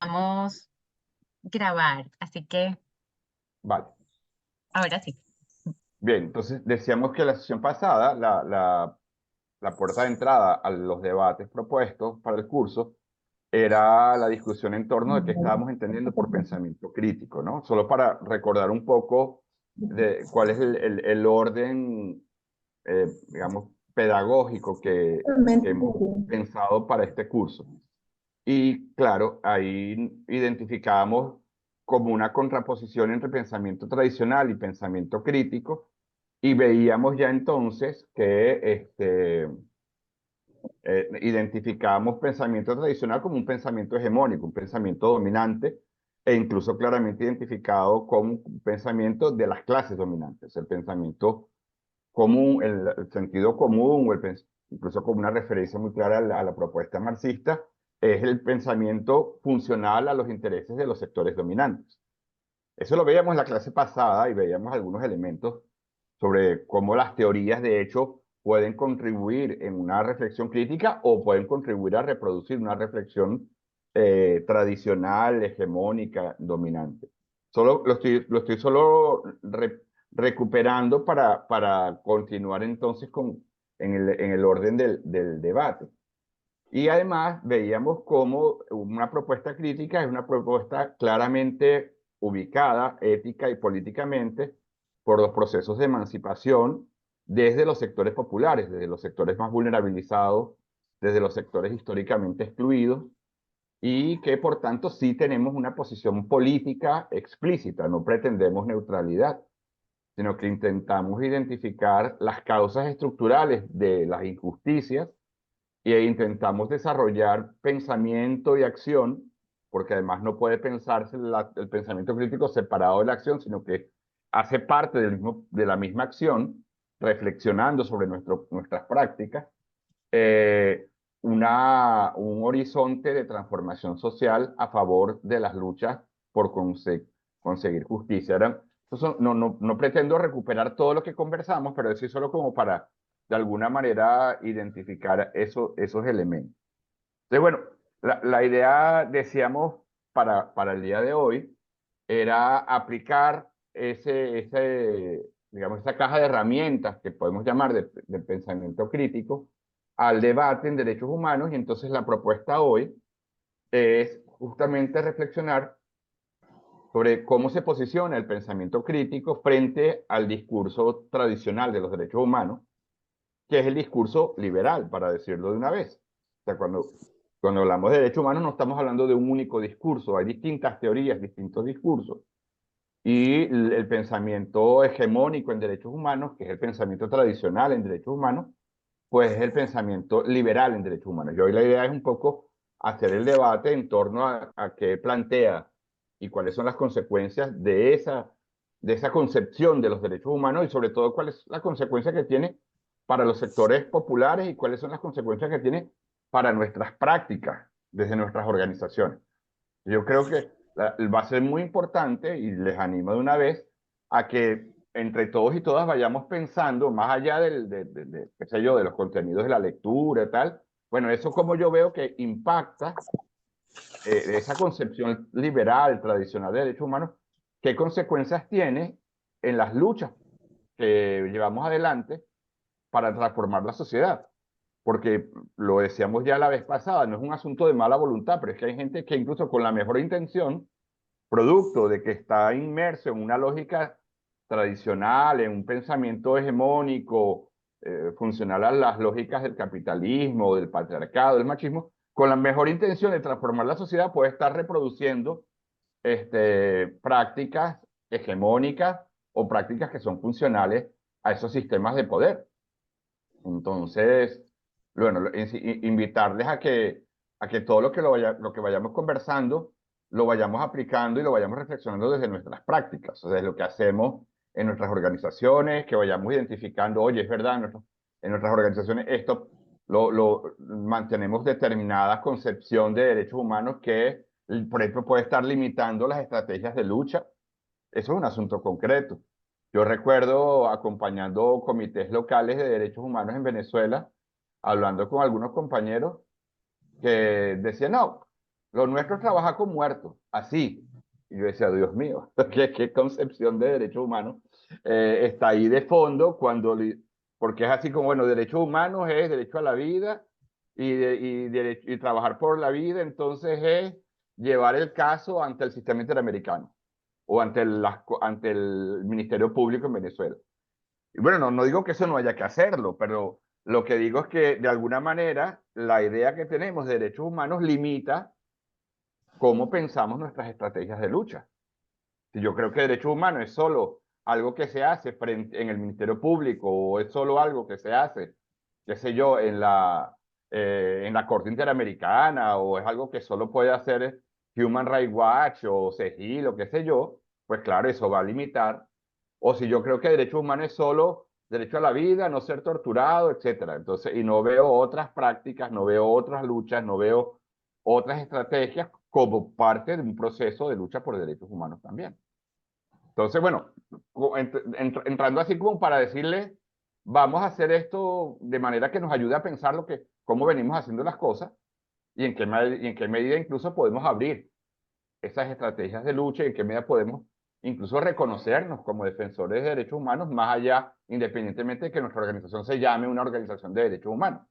Vamos a grabar, así que Vale. ahora sí. Bien, entonces decíamos que la sesión pasada, la puerta de entrada a los debates propuestos para el curso era la discusión en torno de qué estábamos entendiendo por pensamiento crítico, ¿no? Solo para recordar un poco de cuál es el orden, digamos, pedagógico que hemos pensado para este curso. Y claro, ahí identificamos como una contraposición entre pensamiento tradicional y pensamiento crítico, y veíamos ya entonces que identificábamos pensamiento tradicional como un pensamiento hegemónico, un pensamiento dominante, e incluso claramente identificado como un pensamiento de las clases dominantes, el pensamiento común, el sentido común, incluso como una referencia muy clara a la propuesta marxista, es el pensamiento funcional a los intereses de los sectores dominantes. Eso lo veíamos en la clase pasada y veíamos algunos elementos sobre cómo las teorías de hecho pueden contribuir en una reflexión crítica o pueden contribuir a reproducir una reflexión tradicional, hegemónica, dominante. Solo lo estoy solo recuperando para continuar entonces en el orden del debate. Y además veíamos cómo una propuesta crítica es una propuesta claramente ubicada ética y políticamente por los procesos de emancipación desde los sectores populares, desde los sectores más vulnerabilizados, desde los sectores históricamente excluidos, y que por tanto sí tenemos una posición política explícita, no pretendemos neutralidad, sino que intentamos identificar las causas estructurales de las injusticias e intentamos desarrollar pensamiento y acción, porque además no puede pensarse el pensamiento crítico separado de la acción, sino que hace parte de la misma acción, reflexionando sobre nuestras prácticas, eh, un horizonte de transformación social a favor de las luchas por conseguir justicia. No pretendo recuperar todo lo que conversamos, pero decir solo como para, de alguna manera, identificar esos elementos. Entonces, bueno, la idea, decíamos, para el día de hoy, era aplicar digamos, esa caja de herramientas que podemos llamar de pensamiento crítico al debate en derechos humanos. Y entonces la propuesta hoy es justamente reflexionar sobre cómo se posiciona el pensamiento crítico frente al discurso tradicional de los derechos humanos, que es el discurso liberal, para decirlo de una vez. O sea, cuando hablamos de derechos humanos no estamos hablando de un único discurso, hay distintas teorías, distintos discursos. Y el pensamiento hegemónico en derechos humanos, que es el pensamiento tradicional en derechos humanos, pues es el pensamiento liberal en derechos humanos. Y hoy la idea es un poco hacer el debate en torno a qué plantea y cuáles son las consecuencias de esa concepción de los derechos humanos, y sobre todo cuál es la consecuencia que tiene para los sectores populares y cuáles son las consecuencias que tiene para nuestras prácticas desde nuestras organizaciones. Yo creo que va a ser muy importante, y les animo de una vez a que entre todos y todas vayamos pensando más allá qué sé yo, de los contenidos de la lectura y tal. Bueno, eso como yo veo que impacta esa concepción liberal, tradicional de derechos humanos, qué consecuencias tiene en las luchas que llevamos adelante para transformar la sociedad. Porque lo decíamos ya la vez pasada, no es un asunto de mala voluntad, pero es que hay gente que incluso con la mejor intención, producto de que está inmerso en una lógica tradicional, en un pensamiento hegemónico, funcional a las lógicas del capitalismo, del patriarcado, del machismo, con la mejor intención de transformar la sociedad, puede estar reproduciendo prácticas hegemónicas o prácticas que son funcionales a esos sistemas de poder. Entonces, bueno, invitarles a que todo lo que vayamos conversando lo vayamos aplicando y lo vayamos reflexionando desde nuestras prácticas, o sea, desde lo que hacemos en nuestras organizaciones, que vayamos identificando, oye, es verdad, en nuestras organizaciones esto mantenemos determinada concepción de derechos humanos que, por ejemplo, puede estar limitando las estrategias de lucha. Eso es un asunto concreto. Yo recuerdo acompañando comités locales de derechos humanos en Venezuela, hablando con algunos compañeros que decían, no, lo nuestro es trabajar con muertos, así. Y yo decía, Dios mío, qué concepción de derechos humanos está ahí de fondo porque es así como, bueno, derechos humanos es derecho a la vida y trabajar por la vida, entonces es llevar el caso ante el sistema interamericano o ante el Ministerio Público en Venezuela. Y bueno, no digo que eso no haya que hacerlo, pero lo que digo es que de alguna manera la idea que tenemos de derechos humanos limita cómo pensamos nuestras estrategias de lucha. Si yo creo que derechos humanos es solo algo que se hace en el Ministerio Público o es solo algo que se hace, qué sé yo, en la Corte Interamericana o es algo que solo puede hacer Human Rights Watch o CEGIL o qué sé yo, pues claro, eso va a limitar. O si yo creo que derechos humanos es solo derecho a la vida, no ser torturado, etcétera. Entonces, y no veo otras prácticas, no veo otras luchas, no veo otras estrategias como parte de un proceso de lucha por derechos humanos también. Entonces, bueno, entrando así como para decirle, vamos a hacer esto de manera que nos ayude a pensar cómo venimos haciendo las cosas y en qué medida incluso podemos abrir esas estrategias de lucha y en qué medida podemos incluso reconocernos como defensores de derechos humanos, más allá, independientemente de que nuestra organización se llame una organización de derechos humanos.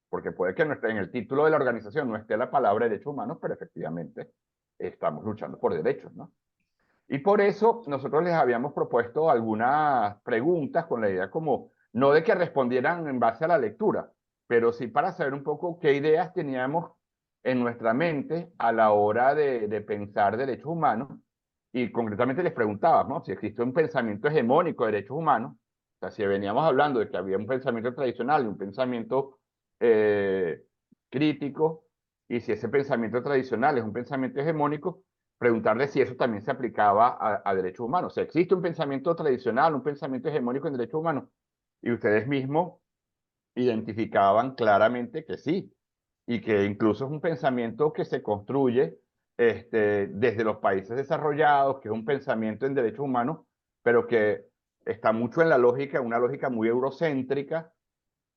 Porque puede que en el título de la organización no esté la palabra derechos humanos, pero efectivamente estamos luchando por derechos, ¿no? Y por eso nosotros les habíamos propuesto algunas preguntas con la idea como, no de que respondieran en base a la lectura, pero sí para saber un poco qué ideas teníamos en nuestra mente a la hora de pensar derechos humanos. Y concretamente les preguntábamos, ¿no?, si existe un pensamiento hegemónico de derechos humanos. O sea, si veníamos hablando de que había un pensamiento tradicional y un pensamiento eh, crítico, y si ese pensamiento tradicional es un pensamiento hegemónico, preguntarle si eso también se aplicaba a derechos humanos. O sea, existe un pensamiento tradicional, un pensamiento hegemónico en derechos humanos, y ustedes mismos identificaban claramente que sí, y que incluso es un pensamiento que se construye desde los países desarrollados, que es un pensamiento en derechos humanos, pero que está mucho en la lógica, una lógica muy eurocéntrica,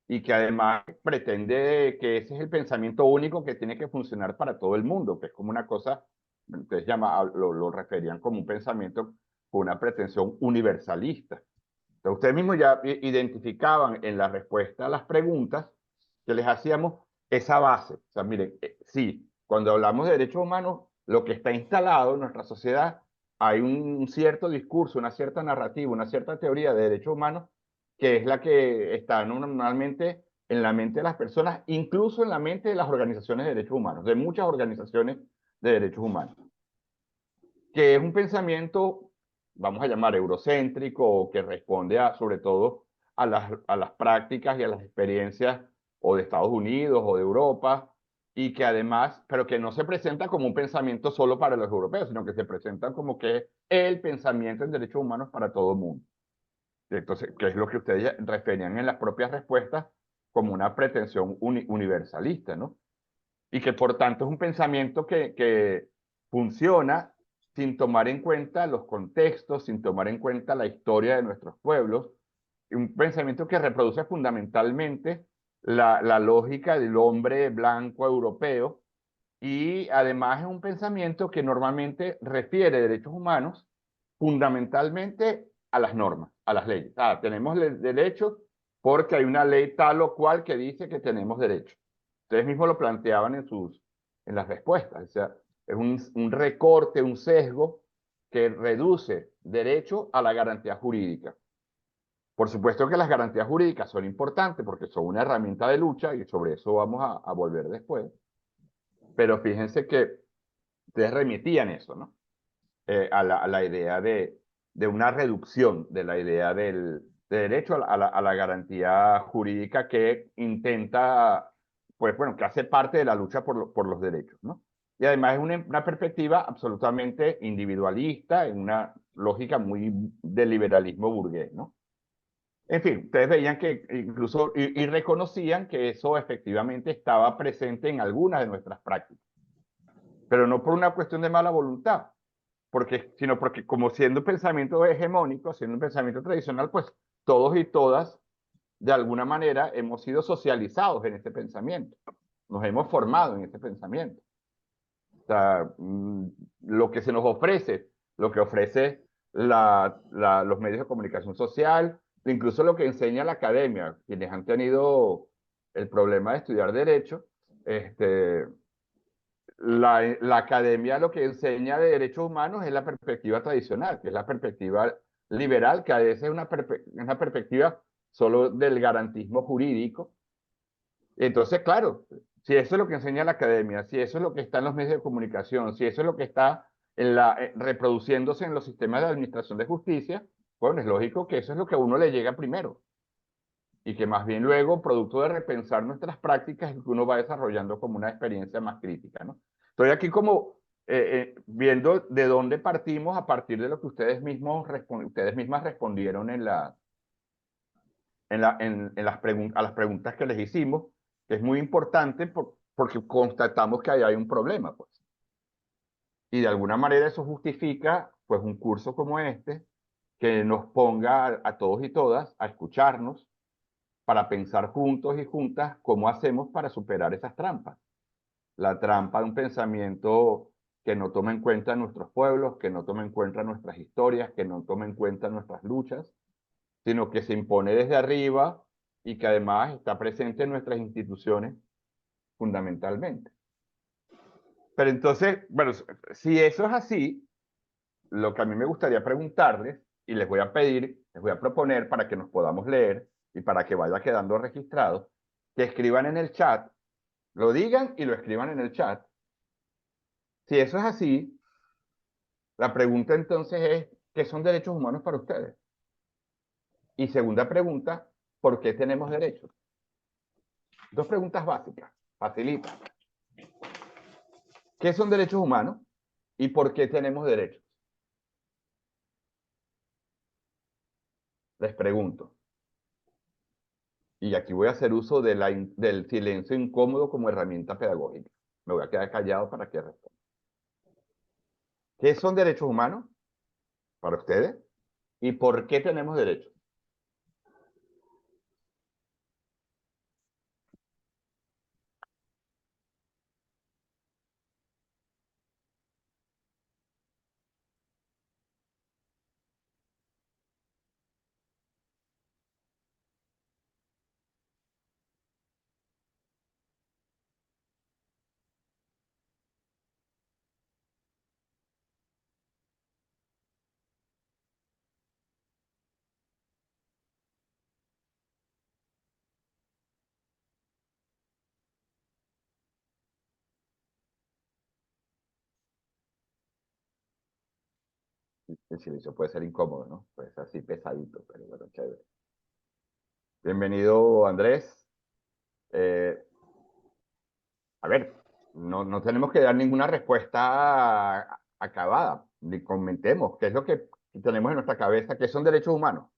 y que además pretende que ese es el pensamiento único que tiene que funcionar para todo el mundo, que es como una cosa, ustedes lo referían como un pensamiento con una pretensión universalista. Entonces, ustedes mismos ya identificaban en la respuesta a las preguntas que les hacíamos esa base. O sea, miren, sí, cuando hablamos de derechos humanos, lo que está instalado en nuestra sociedad, hay un cierto discurso, una cierta narrativa, una cierta teoría de derechos humanos que es la que está normalmente en la mente de las personas, incluso en la mente de las organizaciones de derechos humanos, de muchas organizaciones de derechos humanos, que es un pensamiento, vamos a llamar eurocéntrico, que responde sobre todo a las prácticas y a las experiencias o de Estados Unidos o de Europa, y que además, pero que no se presenta como un pensamiento solo para los europeos, sino que se presenta como que es el pensamiento en derechos humanos para todo el mundo. Entonces, ¿qué es lo que ustedes referían en las propias respuestas como una pretensión universalista, ¿no? Y que por tanto es un pensamiento que funciona sin tomar en cuenta los contextos, sin tomar en cuenta la historia de nuestros pueblos, y un pensamiento que reproduce fundamentalmente la lógica del hombre blanco europeo, y además es un pensamiento que normalmente refiere derechos humanos fundamentalmente a las normas, a las leyes. Tenemos derechos porque hay una ley tal o cual que dice que tenemos derechos. Ustedes mismos lo planteaban en las respuestas. O sea, es un recorte, un sesgo que reduce derecho a la garantía jurídica. Por supuesto que las garantías jurídicas son importantes porque son una herramienta de lucha y sobre eso vamos a volver después. Pero fíjense que ustedes remitían eso, ¿no? A la idea de una reducción de la idea de derecho a la garantía jurídica que intenta, pues bueno, que hace parte de la lucha por los derechos, ¿no? Y además es una perspectiva absolutamente individualista, en una lógica muy de liberalismo burgués, ¿no? En fin, ustedes veían que incluso y reconocían que eso efectivamente estaba presente en algunas de nuestras prácticas, pero no por una cuestión de mala voluntad, sino porque como siendo un pensamiento hegemónico, siendo un pensamiento tradicional, pues todos y todas, de alguna manera, hemos sido socializados en este pensamiento, nos hemos formado en este pensamiento. O sea, lo que se nos ofrece, lo que ofrece los medios de comunicación social, incluso lo que enseña la academia, quienes han tenido el problema de estudiar derecho, este, la academia lo que enseña de derechos humanos es la perspectiva tradicional, que es la perspectiva liberal, que a veces es una perspectiva solo del garantismo jurídico. Entonces, claro, si eso es lo que enseña la academia, si eso es lo que está en los medios de comunicación, si eso es lo que está reproduciéndose en los sistemas de administración de justicia, bueno, es lógico que eso es lo que a uno le llega primero y que más bien luego, producto de repensar nuestras prácticas, es que uno va desarrollando como una experiencia más crítica, ¿no? Estoy aquí como viendo de dónde partimos a partir de lo que ustedes mismas respondieron en a las preguntas que les hicimos, que es muy importante porque constatamos que ahí hay un problema, pues. Y de alguna manera eso justifica, pues, un curso como este, que nos ponga a todos y todas a escucharnos para pensar juntos y juntas cómo hacemos para superar esas trampas. La trampa de un pensamiento que no toma en cuenta nuestros pueblos, que no toma en cuenta nuestras historias, que no toma en cuenta nuestras luchas, sino que se impone desde arriba y que además está presente en nuestras instituciones fundamentalmente. Pero entonces, bueno, si eso es así, lo que a mí me gustaría preguntarles, y les voy a pedir, les voy a proponer para que nos podamos leer y para que vaya quedando registrado, que escriban en el chat, lo digan y lo escriban en el chat. Si eso es así, la pregunta entonces es, ¿qué son derechos humanos para ustedes? Y segunda pregunta, ¿por qué tenemos derechos? Dos preguntas básicas, facilitas. ¿Qué son derechos humanos y por qué tenemos derechos? Les pregunto. Y aquí voy a hacer uso del silencio incómodo como herramienta pedagógica. Me voy a quedar callado para que respondan. ¿Qué son derechos humanos para ustedes y por qué tenemos derechos? El silencio puede ser incómodo, ¿no? Puede ser así pesadito, pero bueno, chévere. Bienvenido, Andrés. Eh, a ver, no tenemos que dar ninguna respuesta acabada, ni comentemos qué es lo que tenemos en nuestra cabeza, qué son derechos humanos.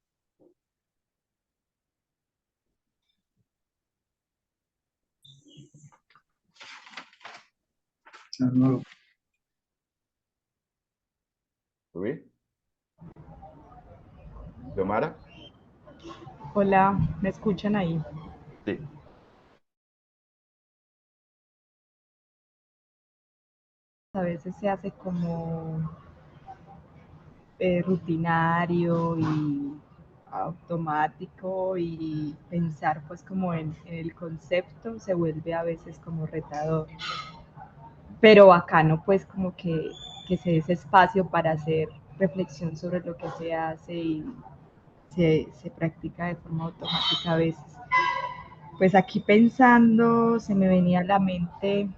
No, ¿Luis? ¿Xiomara? Hola, ¿me escuchan ahí? Sí. A veces se hace como rutinario y automático y pensar pues como en el concepto se vuelve a veces como retador. Pero bacano pues como que se dé ese espacio para hacer reflexión sobre lo que se hace y se practica de forma automática a veces. Pues aquí pensando se me venía a la mente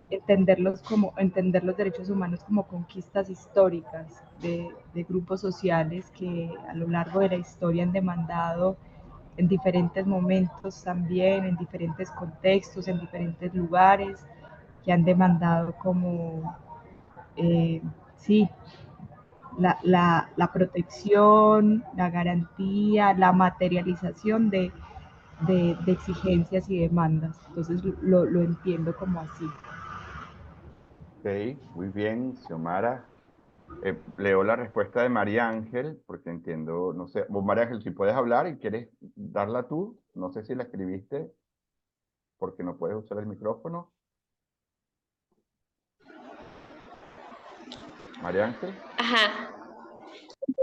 entender los derechos humanos como conquistas históricas de grupos sociales que a lo largo de la historia han demandado en diferentes momentos también, en diferentes contextos, en diferentes lugares, que han demandado como, sí, la protección, la garantía, la materialización de exigencias y demandas. Entonces lo entiendo como así. Ok, muy bien, Xiomara. Leo la respuesta de María Ángel, porque entiendo, no sé, vos María Ángel, si puedes hablar y quieres darla tú, no sé si la escribiste porque no puedes usar el micrófono. María Ángel. Ajá.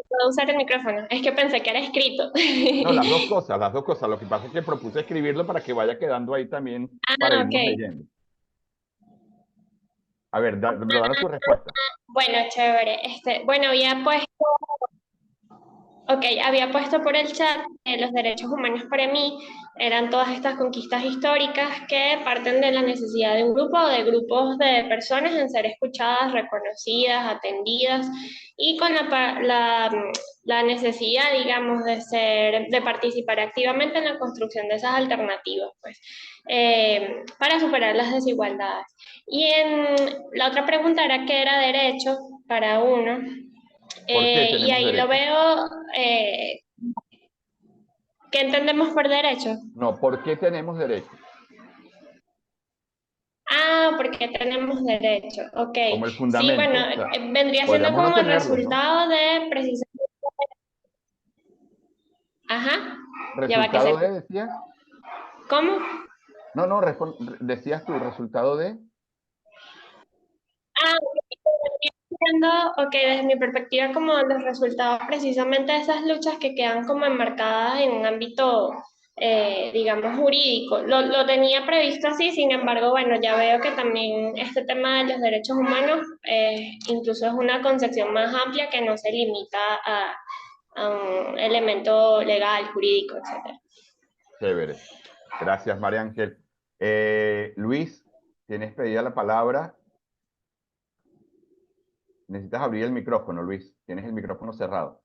Puedo usar el micrófono. Es que pensé que era escrito. No, las dos cosas, las dos cosas. Lo que pasa es que propuse escribirlo para que vaya quedando ahí también para Ah, ok. irnos leyendo. A ver, danos tu respuesta. Bueno, chévere. Bueno, había puesto por el chat los derechos humanos para mí eran todas estas conquistas históricas que parten de la necesidad de un grupo o de grupos de personas en ser escuchadas, reconocidas, atendidas y con la necesidad, digamos, de participar activamente en la construcción de esas alternativas, pues, para superar las desigualdades. Y la otra pregunta era qué era derecho para uno. ¿Por qué Y tenemos ahí lo derecho? veo, ¿qué entendemos por derecho? No, ¿por qué tenemos derecho? Ah, porque tenemos derecho, ok. Como el Sí, bueno, fundamento. O sea, vendría siendo podríamos no como el tenerlos, ¿no? resultado de precisamente... Ajá, ya va que Resultado se... de, decías. ¿Cómo? No, decías tú, resultado de. Ah, ok, desde mi perspectiva, como los resultados precisamente de esas luchas que quedan como enmarcadas en un ámbito, digamos, jurídico. Lo tenía previsto así, sin embargo, bueno, ya veo que también este tema de los derechos humanos incluso es una concepción más amplia que no se limita a un elemento legal, jurídico, etc. Chévere. Gracias, María Ángel. Luis, tienes pedida la palabra. Necesitas abrir el micrófono, Luis. Tienes el micrófono cerrado.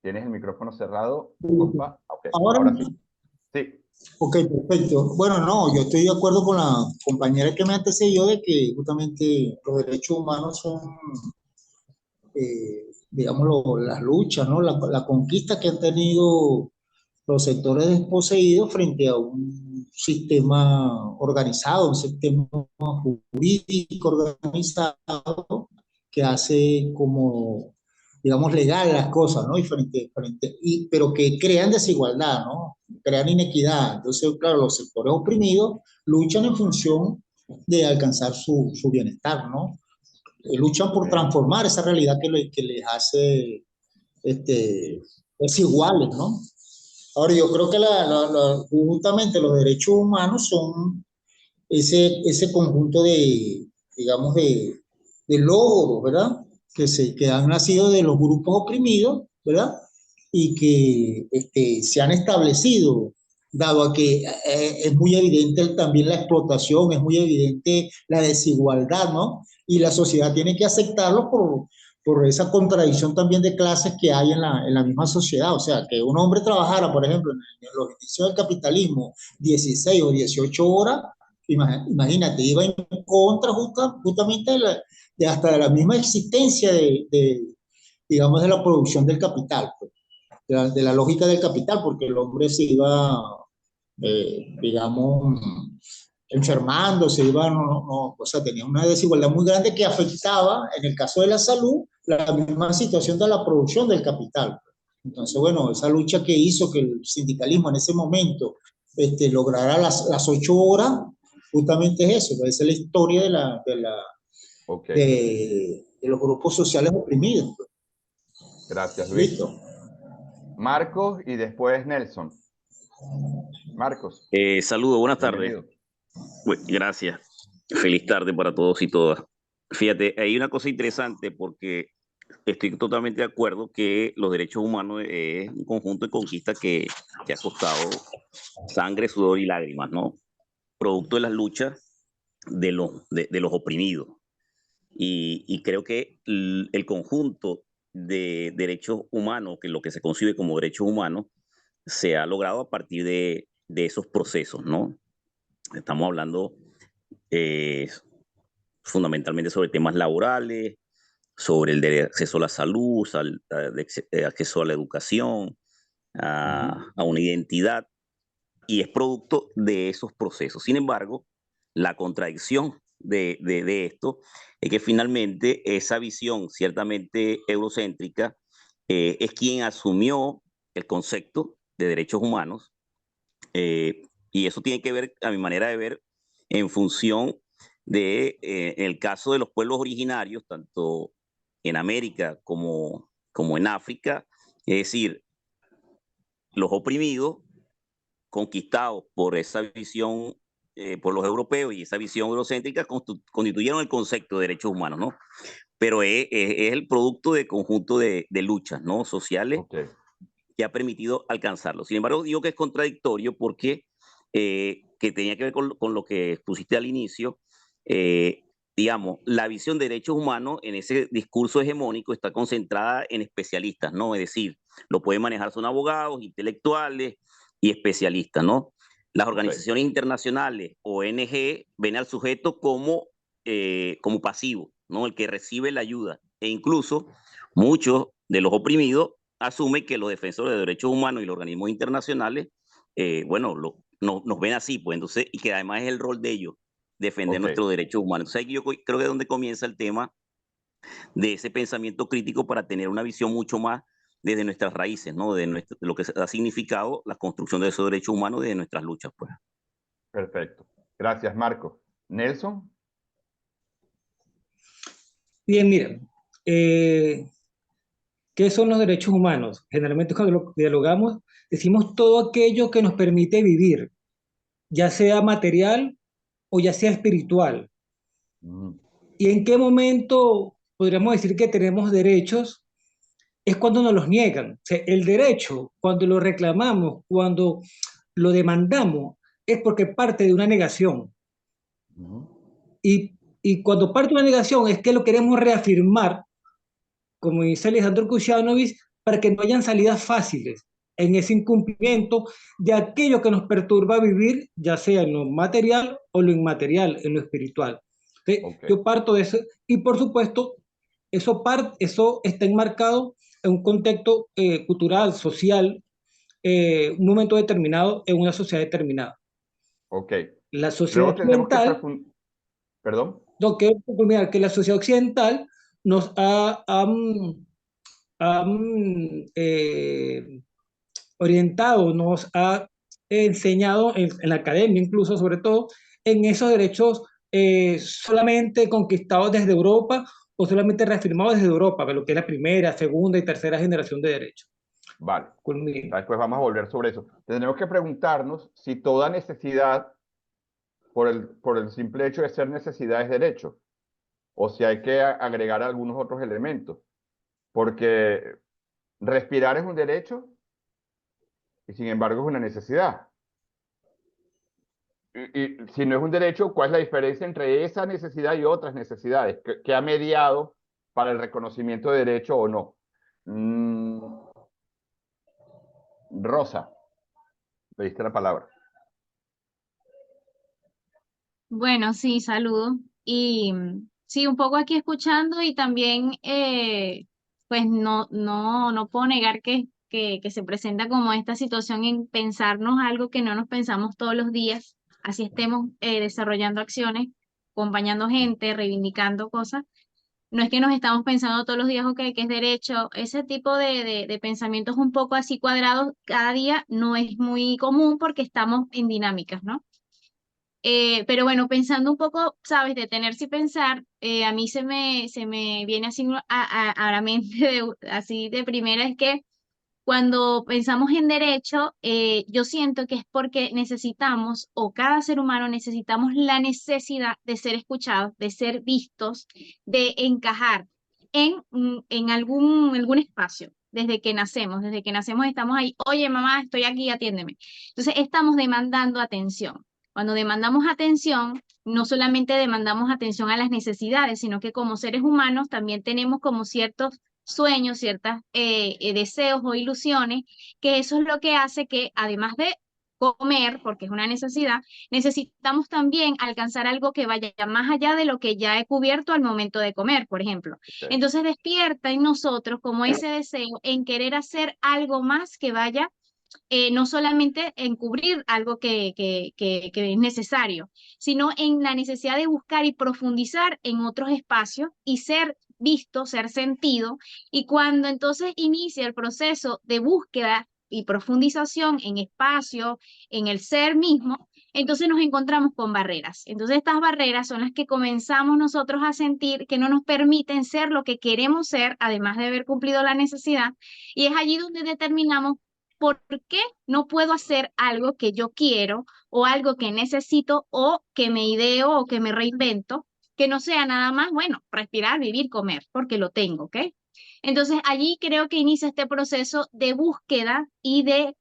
¿Tienes el micrófono cerrado, compa? Ok, Ahora, ahora sí. Sí. ok, perfecto. Bueno, no, yo estoy de acuerdo con la compañera que me antecedió de que justamente los derechos humanos son, digamos, las luchas, ¿no? La conquista que han tenido los sectores desposeídos frente a un sistema organizado, un sistema jurídico organizado que hace como, digamos, legal las cosas, ¿no? Pero que crean desigualdad, ¿no? Crean inequidad. Entonces, claro, los sectores oprimidos luchan en función de alcanzar su bienestar, ¿no? Luchan por transformar esa realidad que les hace desiguales, ¿no? Ahora, yo creo que justamente los derechos humanos son ese conjunto de, digamos, de logros, ¿verdad? Que han nacido de los grupos oprimidos, ¿verdad? Y que se han establecido, dado a que es muy evidente también la explotación, es muy evidente la desigualdad, ¿no? Y la sociedad tiene que aceptarlo por esa contradicción también de clases que hay en la misma sociedad. O sea, que un hombre trabajara, por ejemplo, en los inicios del capitalismo, 16 o 18 horas, imagínate, iba en contra justamente hasta de la misma existencia digamos, de la producción del capital, pues, de la lógica del capital, porque el hombre se iba, digamos, enfermando, se iba, o sea, tenía una desigualdad muy grande que afectaba, en el caso de la salud, la misma situación de la producción del capital. Entonces, bueno, esa lucha que hizo que el sindicalismo en ese momento lograra las 8 horas, justamente es eso, esa es la historia Ok. de los grupos sociales oprimidos. Gracias, Luis. Listo. Marcos y después Nelson. Marcos. Saludos, buenas tardes. Bienvenido. Gracias. Feliz tarde para todos y todas. Fíjate, hay una cosa interesante porque estoy totalmente de acuerdo que los derechos humanos es un conjunto de conquistas que ha costado sangre, sudor y lágrimas, ¿no? Producto de las luchas de los oprimidos. Y creo que el conjunto de derechos humanos, que lo que se concibe como derechos humanos, se ha logrado a partir de esos procesos, ¿no? Estamos hablando fundamentalmente sobre temas laborales, sobre el de acceso a la salud, acceso a la educación, a una identidad, y es producto de esos procesos. Sin embargo, la contradicción de esto es que finalmente esa visión ciertamente eurocéntrica es quien asumió el concepto de derechos humanos, y eso tiene que ver, a mi manera de ver, en función en el caso de los pueblos originarios, tanto en América como en África, es decir, los oprimidos, conquistados por esa visión, por los europeos y esa visión eurocéntrica, constituyeron el concepto de derechos humanos, ¿no? Pero es el producto de conjunto de luchas, ¿no? Sociales que ha permitido alcanzarlo. Sin embargo, digo que es contradictorio porque que tenía que ver con lo que expusiste al inicio, digamos, la visión de derechos humanos en ese discurso hegemónico está concentrada en especialistas, ¿no? Es decir, lo pueden manejar son abogados, intelectuales y especialistas, ¿no? Las organizaciones internacionales, ONG, ven al sujeto como pasivo, ¿no? El que recibe la ayuda. E incluso muchos de los oprimidos asumen que los defensores de derechos humanos y los organismos internacionales, bueno, nos ven así, pues entonces, y que además es el rol de ellos defender nuestros derechos humanos. Entonces, yo creo que es donde comienza el tema de ese pensamiento crítico para tener una visión mucho más desde nuestras raíces, ¿no? De lo que ha significado la construcción de esos derechos humanos desde nuestras luchas, pues. Perfecto. Gracias, Marco. Nelson. Bien, mira, ¿qué son los derechos humanos? Generalmente cuando lo dialogamos, decimos todo aquello que nos permite vivir, ya sea material o ya sea espiritual. ¿Y en qué momento podríamos decir que tenemos derechos? Es cuando nos los niegan. O sea, el derecho, cuando lo reclamamos, cuando lo demandamos, es porque parte de una negación. Y cuando parte de una negación es que lo queremos reafirmar, como dice Alejandro Kuchanovich, para que no hayan salidas fáciles en ese incumplimiento de aquello que nos perturba vivir, ya sea en lo material o lo inmaterial, en lo espiritual. Entonces, yo parto de eso, y por supuesto, eso está enmarcado en un contexto cultural, social, un momento determinado, en una sociedad determinada. La sociedad occidental, ¿Perdón? No, quiero culminar que la sociedad occidental nos ha orientado, nos ha enseñado en la academia incluso, sobre todo, en esos derechos solamente conquistados desde Europa o solamente reafirmados desde Europa, lo que es la primera, segunda y tercera generación de derechos. Vale. Después vamos a volver sobre eso. Tenemos que preguntarnos si toda necesidad, por el simple hecho de ser necesidad, es derecho, o si hay que agregar algunos otros elementos. Porque respirar es un derecho y sin embargo es una necesidad. Y si no es un derecho, ¿cuál es la diferencia entre esa necesidad y otras necesidades? ¿Qué ha mediado para el reconocimiento de derecho o no? Rosa, pediste la palabra. Bueno, sí, saludo. Y sí, un poco aquí escuchando y también, pues no puedo negar que se presenta como esta situación en pensarnos algo que no nos pensamos todos los días, así estemos desarrollando acciones, acompañando gente, reivindicando cosas. No es que nos estamos pensando todos los días, ok, que es derecho. Ese tipo de pensamientos un poco así cuadrados cada día no es muy común porque estamos en dinámicas, ¿no? Pero bueno, pensando un poco, ¿sabes? Detenerse y pensar, a mí se me viene así a la mente así de primera, es que cuando pensamos en derecho, yo siento que es porque necesitamos, o cada ser humano necesitamos la necesidad de ser escuchados, de ser vistos, de encajar en algún espacio. Desde que nacemos estamos ahí, oye mamá, estoy aquí, atiéndeme. Entonces estamos demandando atención. Cuando demandamos atención, no solamente demandamos atención a las necesidades, sino que como seres humanos también tenemos como ciertos sueños, ciertos deseos o ilusiones, que eso es lo que hace que además de comer, porque es una necesidad, necesitamos también alcanzar algo que vaya más allá de lo que ya he cubierto al momento de comer, por ejemplo. Entonces despierta en nosotros como ese deseo en querer hacer algo más que vaya no solamente en cubrir algo que es necesario, sino en la necesidad de buscar y profundizar en otros espacios y ser visto, ser sentido, y cuando entonces inicia el proceso de búsqueda y profundización en espacio, en el ser mismo, entonces nos encontramos con barreras. Entonces estas barreras son las que comenzamos nosotros a sentir que no nos permiten ser lo que queremos ser, además de haber cumplido la necesidad, y es allí donde determinamos por qué no puedo hacer algo que yo quiero o algo que necesito o que me ideo o que me reinvento, que no sea nada más, bueno, respirar, vivir, comer, porque lo tengo, ¿ok? Entonces allí creo que inicia este proceso de búsqueda y de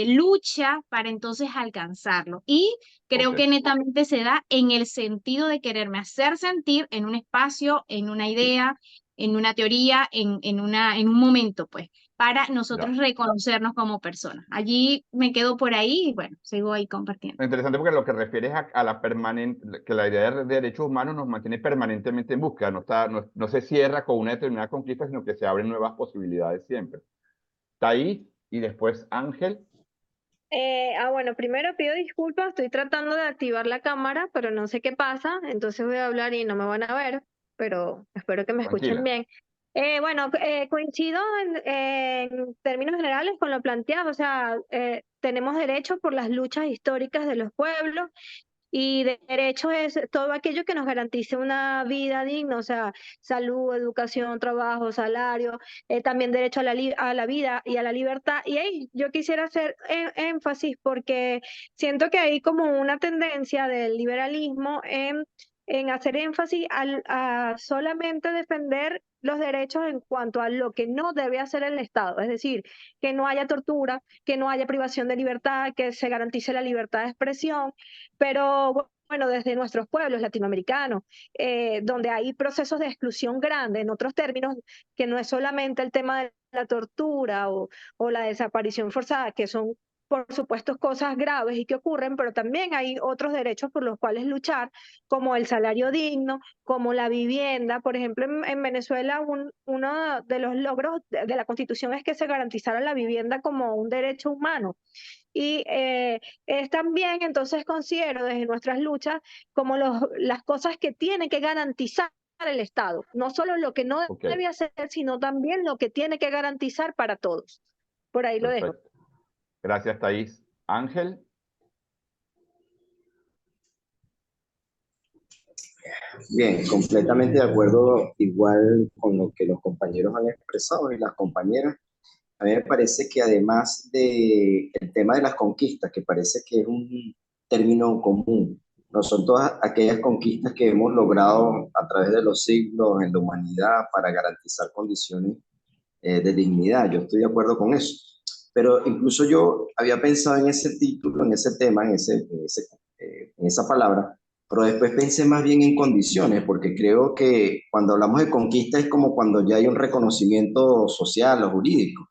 lucha para entonces alcanzarlo. Y creo Ok. que netamente se da en el sentido de quererme hacer sentir en un espacio, en una idea, en una teoría, en un momento, pues, para nosotros Ya. reconocernos como personas. Allí me quedo por ahí y bueno, sigo ahí compartiendo. Interesante porque lo que refieres a la permanente, que la idea de derechos humanos nos mantiene permanentemente en búsqueda, no se cierra con una determinada conquista, sino que se abren nuevas posibilidades siempre. Taís y después Ángel. Bueno, primero pido disculpas, estoy tratando de activar la cámara, pero no sé qué pasa, entonces voy a hablar y no me van a ver, pero espero que me escuchen Tranquila. bien. Coincido en términos generales con lo planteado, o sea, tenemos derechos por las luchas históricas de los pueblos y derechos es todo aquello que nos garantice una vida digna, o sea, salud, educación, trabajo, salario, también derecho a a la vida y a la libertad. Y ahí yo quisiera hacer énfasis porque siento que hay como una tendencia del liberalismo en hacer énfasis a solamente defender los derechos en cuanto a lo que no debe hacer el Estado, es decir, que no haya tortura, que no haya privación de libertad, que se garantice la libertad de expresión, pero bueno, desde nuestros pueblos latinoamericanos, donde hay procesos de exclusión grande, en otros términos, que no es solamente el tema de la tortura o la desaparición forzada, que son, por supuesto, cosas graves y que ocurren, pero también hay otros derechos por los cuales luchar, como el salario digno, como la vivienda. Por ejemplo, en Venezuela, uno de los logros de la Constitución es que se garantizara la vivienda como un derecho humano. Y es también, entonces considero desde nuestras luchas como las cosas que tiene que garantizar el Estado, no solo lo que no Ok, debe hacer, sino también lo que tiene que garantizar para todos. Por ahí lo dejo. perfecto. Gracias, Taís. Ángel. Bien, completamente de acuerdo, igual con lo que los compañeros han expresado y las compañeras. A mí me parece que además de el tema de las conquistas, que parece que es un término común, no son todas aquellas conquistas que hemos logrado a través de los siglos en la humanidad para garantizar condiciones de dignidad. Yo estoy de acuerdo con eso. Pero incluso yo había pensado en ese título, en ese tema, en esa palabra, pero después pensé más bien en condiciones, porque creo que cuando hablamos de conquista es como cuando ya hay un reconocimiento social o jurídico.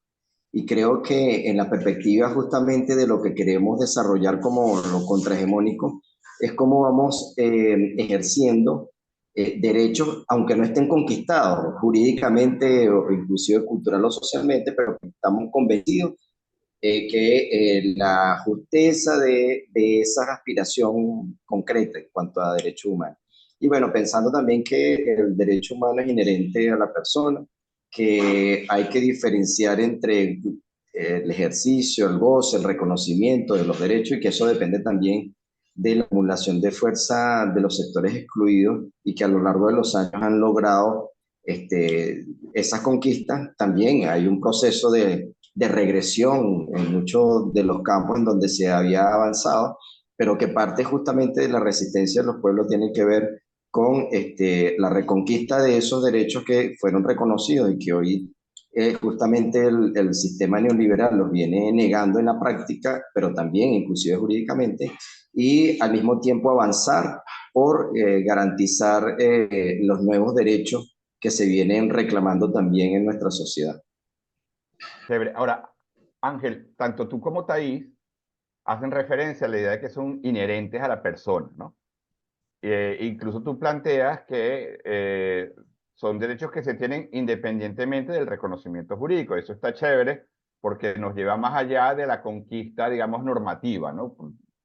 Y creo que en la perspectiva justamente de lo que queremos desarrollar como lo contrahegemónico, es cómo vamos ejerciendo derechos, aunque no estén conquistados jurídicamente o inclusive cultural o socialmente, pero estamos convencidos que la justeza de esa aspiración concreta en cuanto a derechos humanos. Y bueno, pensando también que el derecho humano es inherente a la persona, que hay que diferenciar entre el ejercicio, el goce, el reconocimiento de los derechos y que eso depende también de la acumulación de fuerza de los sectores excluidos y que a lo largo de los años han logrado esas conquistas. También hay un proceso de regresión en muchos de los campos en donde se había avanzado, pero que parte justamente de la resistencia de los pueblos tiene que ver con la reconquista de esos derechos que fueron reconocidos y que hoy justamente el sistema neoliberal los viene negando en la práctica, pero también inclusive jurídicamente, y al mismo tiempo avanzar por garantizar los nuevos derechos que se vienen reclamando también en nuestra sociedad. Chévere. Ahora, Ángel, tanto tú como Taís hacen referencia a la idea de que son inherentes a la persona, ¿no? Incluso tú planteas que son derechos que se tienen independientemente del reconocimiento jurídico. Eso está chévere porque nos lleva más allá de la conquista, digamos, normativa, ¿no?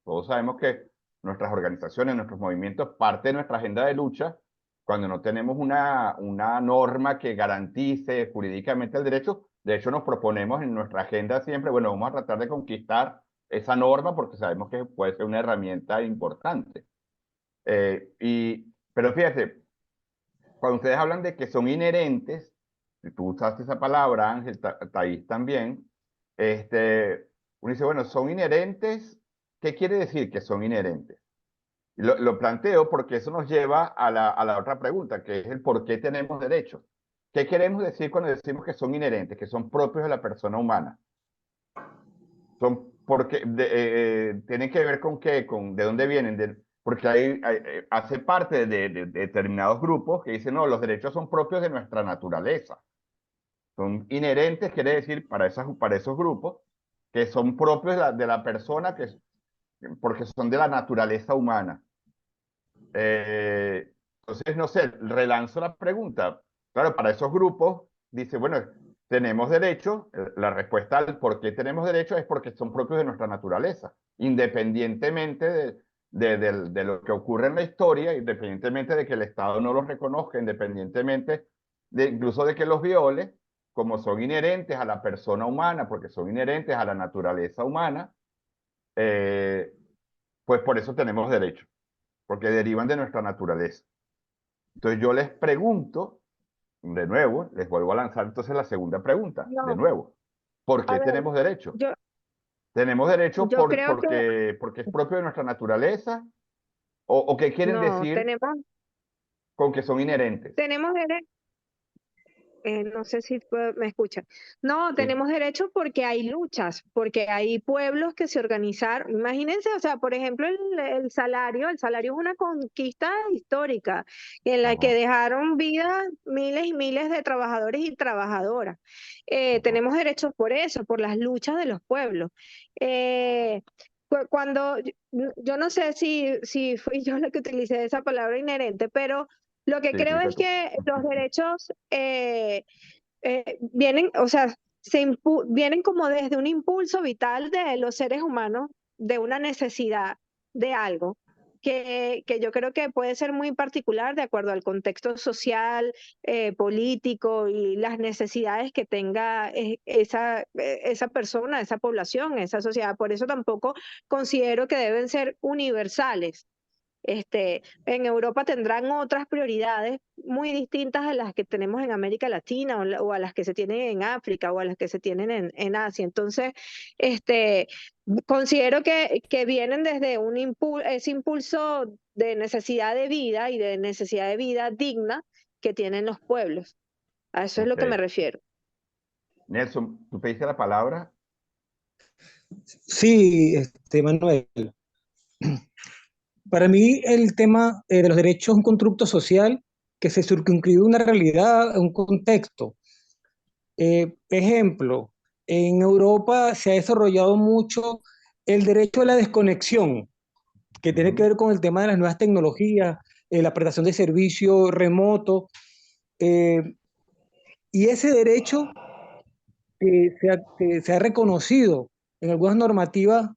Todos sabemos que nuestras organizaciones, nuestros movimientos, parte de nuestra agenda de lucha, cuando no tenemos una norma que garantice jurídicamente el derecho, de hecho nos proponemos en nuestra agenda siempre, bueno, vamos a tratar de conquistar esa norma porque sabemos que puede ser una herramienta importante. Pero fíjate, cuando ustedes hablan de que son inherentes, si tú usaste esa palabra, Ángel, Thaís también, uno dice, bueno, son inherentes, ¿qué quiere decir que son inherentes? Lo planteo porque eso nos lleva a la otra pregunta, que es el por qué tenemos derechos. ¿Qué queremos decir cuando decimos que son inherentes, que son propios de la persona humana? Son porque tienen que ver con qué, de dónde vienen, porque hace parte de determinados grupos que dicen, no, los derechos son propios de nuestra naturaleza. Son inherentes, quiere decir, para esos grupos, que son propios de la persona, porque son de la naturaleza humana. Entonces, no sé, relanzo la pregunta. Claro, para esos grupos, dice, bueno, tenemos derechos. La respuesta al por qué tenemos derechos es porque son propios de nuestra naturaleza, independientemente de lo que ocurre en la historia, independientemente de que el Estado no los reconozca, independientemente incluso de que los viole, como son inherentes a la persona humana, porque son inherentes a la naturaleza humana, pues por eso tenemos derechos, porque derivan de nuestra naturaleza. Entonces yo les pregunto, de nuevo, les vuelvo a lanzar entonces la segunda pregunta, de nuevo. ¿Por qué tenemos derecho? ¿Tenemos derecho porque es propio de nuestra naturaleza? ¿O qué quieren decir con que son inherentes? Tenemos derecho. No sé si me escucha. No, tenemos derecho porque hay luchas, porque hay pueblos que se organizaron. Imagínense, o sea, por ejemplo, el salario es una conquista histórica en la que dejaron vida miles y miles de trabajadores y trabajadoras. Tenemos derechos por eso, por las luchas de los pueblos. Cuando, yo no sé si fui yo la que utilicé esa palabra inherente, pero lo que creo es que los derechos vienen, o sea, vienen como desde un impulso vital de los seres humanos, de una necesidad de algo, que yo creo que puede ser muy particular de acuerdo al contexto social, político y las necesidades que tenga esa persona, esa población, esa sociedad. Por eso tampoco considero que deben ser universales. En Europa tendrán otras prioridades muy distintas a las que tenemos en América Latina o a las que se tienen en África o a las que se tienen en Asia. Entonces, considero que vienen desde ese impulso de necesidad de vida y de necesidad de vida digna que tienen los pueblos. A eso es lo que me refiero. Nelson, ¿tú pediste la palabra? Sí, Manuel. Para mí el tema de los derechos es un constructo social que se circunscribe a una realidad, a un contexto. Ejemplo, en Europa se ha desarrollado mucho el derecho a la desconexión, que tiene que ver con el tema de las nuevas tecnologías, la prestación de servicios remotos, y ese derecho que se ha reconocido en algunas normativas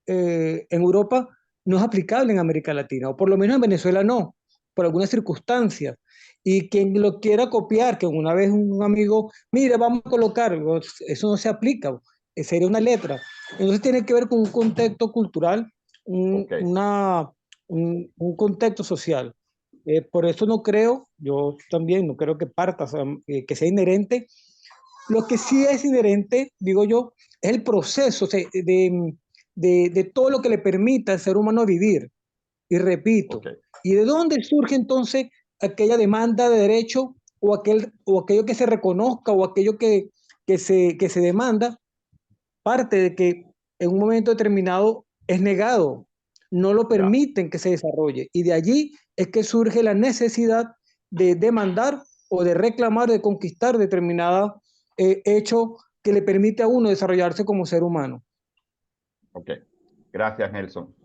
en Europa no es aplicable en América Latina, o por lo menos en Venezuela no, por algunas circunstancias. Y quien lo quiera copiar, que una vez un amigo, mire, vamos a colocar, eso no se aplica, sería una letra. Entonces tiene que ver con un contexto cultural, un contexto social. Por eso no creo, yo también no creo que parta, que sea inherente. Lo que sí es inherente, digo yo, es el proceso de todo lo que le permita al ser humano vivir. Y repito, ¿y de dónde surge entonces aquella demanda de derecho o aquello que se reconozca o aquello que se demanda? Parte de que en un momento determinado es negado, no lo permiten que se desarrolle. Y de allí es que surge la necesidad de demandar o de reclamar, de conquistar determinado hecho que le permite a uno desarrollarse como ser humano. Ok, gracias Nelson.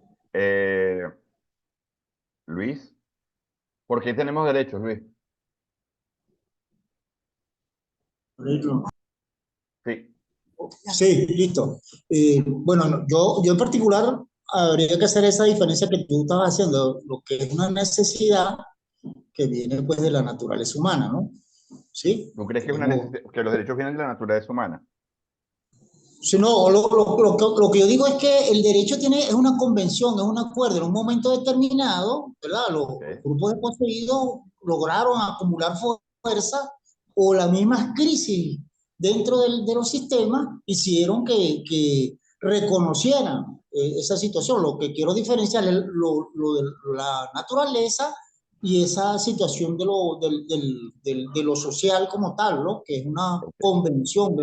Luis, ¿por qué tenemos derechos, Luis? Sí. Sí, listo. Bueno, yo en particular habría que hacer esa diferencia que tú estabas haciendo, lo que es una necesidad que viene pues de la naturaleza humana, ¿no? ¿Sí? ¿Tú crees que los derechos vienen de la naturaleza humana? Sí, no, lo que yo digo es que el derecho es una convención, es un acuerdo. En un momento determinado, ¿verdad? Los Ok. grupos de poseídos lograron acumular fuerza o las mismas crisis dentro de los sistemas hicieron que reconocieran esa situación. Lo que quiero diferenciar es lo de la naturaleza y esa situación de lo social como tal, ¿no? Que es una convención,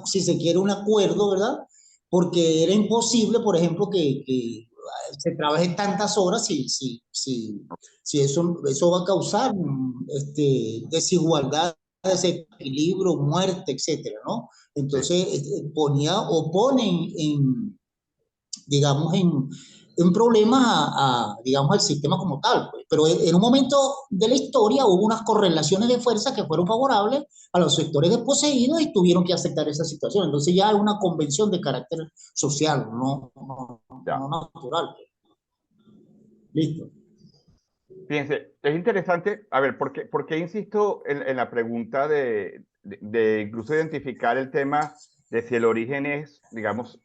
si se quiere, un acuerdo, ¿verdad? Porque era imposible, por ejemplo, que se trabaje tantas horas si eso va a causar desigualdad, desequilibrio, muerte, etcétera, ¿no? Entonces, ponen digamos, en problemas digamos, al sistema como tal. Pues. Pero en un momento de la historia hubo unas correlaciones de fuerza que fueron favorables a los sectores desposeídos y tuvieron que aceptar esa situación. Entonces ya es una convención de carácter social, no natural. Listo. Fíjense, es interesante, a ver, ¿por qué insisto en la pregunta de incluso identificar el tema de si el origen es, digamos,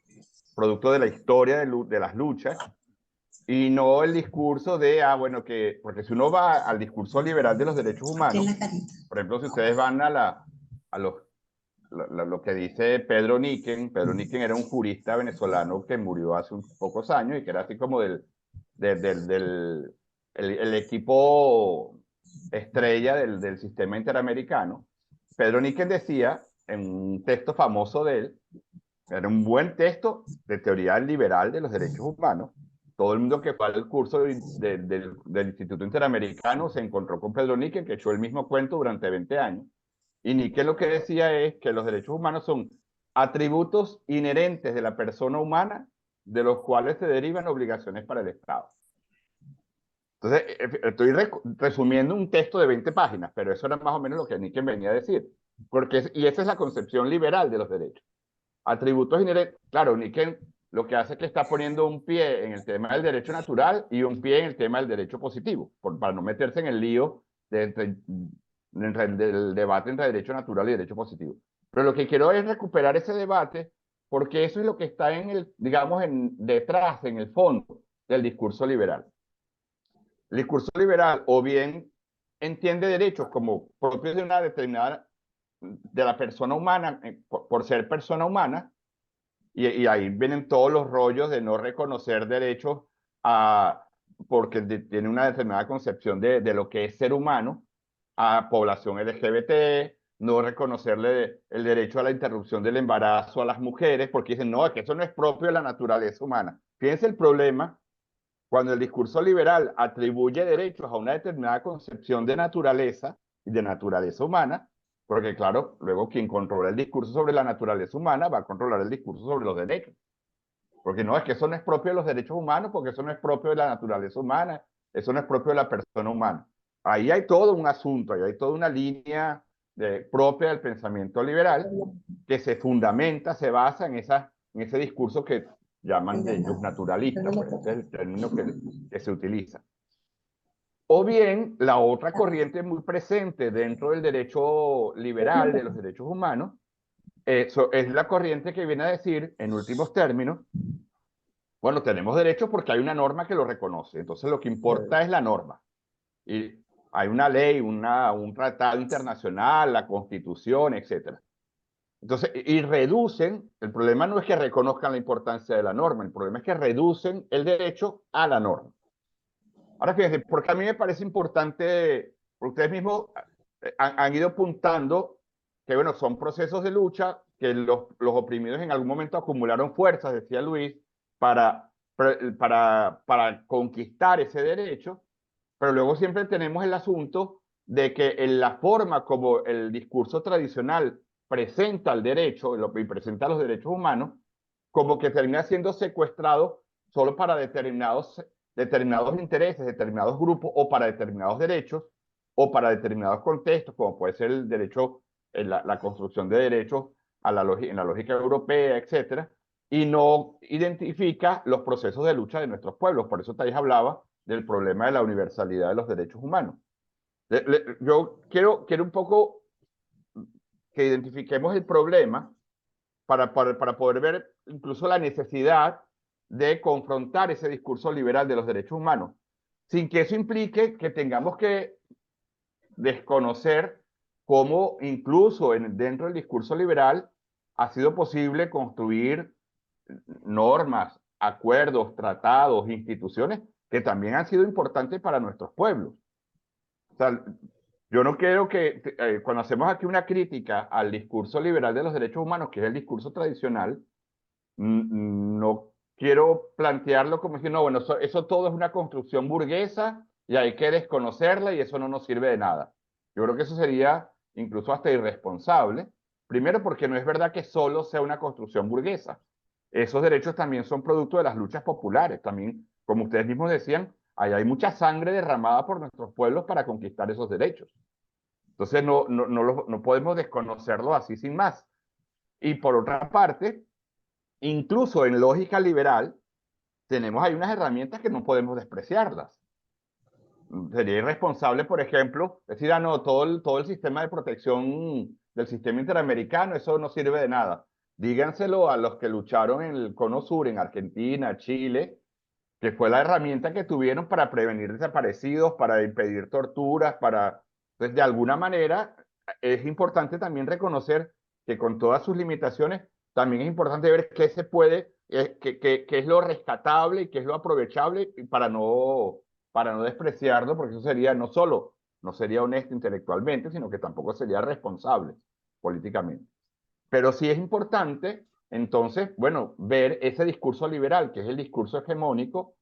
producto de la historia de las luchas y no el discurso de, bueno, porque si uno va al discurso liberal de los derechos humanos, por ejemplo, si ustedes van lo que dice Pedro Niken era un jurista venezolano que murió hace unos pocos años y que era así como el equipo estrella del sistema interamericano. Pedro Niken decía, en un texto famoso de él, era un buen texto de teoría liberal de los derechos humanos. Todo el mundo que fue al curso del Instituto Interamericano se encontró con Pedro Niken, que echó el mismo cuento durante 20 años. Y Niken lo que decía es que los derechos humanos son atributos inherentes de la persona humana, de los cuales se derivan obligaciones para el Estado. Entonces, estoy resumiendo un texto de 20 páginas, pero eso era más o menos lo que Niken venía a decir. Y esa es la concepción liberal de los derechos. Atributos inherentes. Claro, Niken lo que hace es que está poniendo un pie en el tema del derecho natural y un pie en el tema del derecho positivo, para no meterse en el lío del debate entre derecho natural y derecho positivo. Pero lo que quiero es recuperar ese debate porque eso es lo que está digamos, detrás, en el fondo del discurso liberal. El discurso liberal o bien entiende derechos como propios de una determinada, de la persona humana, por ser persona humana, y ahí vienen todos los rollos de no reconocer derechos porque tiene una determinada concepción de lo que es ser humano, a población LGBT, no reconocerle el derecho a la interrupción del embarazo a las mujeres, porque dicen, no, es que eso no es propio de la naturaleza humana. Fíjense el problema cuando el discurso liberal atribuye derechos a una determinada concepción de naturaleza y de naturaleza humana, porque claro, luego quien controla el discurso sobre la naturaleza humana va a controlar el discurso sobre los derechos. Porque no, es que eso no es propio de los derechos humanos, porque eso no es propio de la naturaleza humana, eso no es propio de la persona humana. Ahí hay todo un asunto, ahí hay toda una línea propia del pensamiento liberal que se fundamenta, se basa en ese discurso que llaman de ellos naturalista, pues ese es el término que se utiliza. O bien, la otra corriente muy presente dentro del derecho liberal, de los derechos humanos, es la corriente que viene a decir, en últimos términos, bueno, tenemos derechos porque hay una norma que lo reconoce, entonces lo que importa es la norma. Y hay una ley, un tratado internacional, la Constitución, etc. Entonces, y reducen, el problema no es que reconozcan la importancia de la norma, el problema es que reducen el derecho a la norma. Ahora fíjense, porque a mí me parece importante, porque ustedes mismos han ido apuntando que, bueno, son procesos de lucha, que los oprimidos en algún momento acumularon fuerzas, decía Luis, para conquistar ese derecho, pero luego siempre tenemos el asunto de que en la forma como el discurso tradicional presenta el derecho y presenta los derechos humanos, como que termina siendo secuestrado solo para determinados intereses, determinados grupos o para determinados derechos o para determinados contextos, como puede ser el derecho, la construcción de derechos en la lógica europea, etcétera, y no identifica los procesos de lucha de nuestros pueblos. Por eso Thais hablaba del problema de la universalidad de los derechos humanos. Yo quiero un poco que identifiquemos el problema para poder ver incluso la necesidad de confrontar ese discurso liberal de los derechos humanos, sin que eso implique que tengamos que desconocer cómo incluso dentro del discurso liberal ha sido posible construir normas, acuerdos, tratados, instituciones que también han sido importantes para nuestros pueblos. O sea, yo no quiero que cuando hacemos aquí una crítica al discurso liberal de los derechos humanos, que es el discurso tradicional, no quiero plantearlo como decir, no, bueno, eso todo es una construcción burguesa y hay que desconocerla y eso no nos sirve de nada. Yo creo que eso sería incluso hasta irresponsable. Primero porque no es verdad que solo sea una construcción burguesa. Esos derechos también son producto de las luchas populares. También, como ustedes mismos decían, hay mucha sangre derramada por nuestros pueblos para conquistar esos derechos. Entonces no podemos desconocerlo así sin más. Y por otra parte, incluso en lógica liberal, tenemos ahí unas herramientas que no podemos despreciarlas. Sería irresponsable, por ejemplo, decir, ah, no, todo el sistema de protección del sistema interamericano, eso no sirve de nada. Díganselo a los que lucharon en el Cono Sur, en Argentina, Chile, que fue la herramienta que tuvieron para prevenir desaparecidos, para impedir torturas, para... Entonces, de alguna manera, es importante también reconocer que con todas sus limitaciones, también es importante ver qué se puede, qué es lo rescatable y qué es lo aprovechable para no despreciarlo, porque eso sería no solo no sería honesto intelectualmente, sino que tampoco sería responsable políticamente. Pero sí es importante, entonces, bueno, ver ese discurso liberal, que es el discurso hegemónico,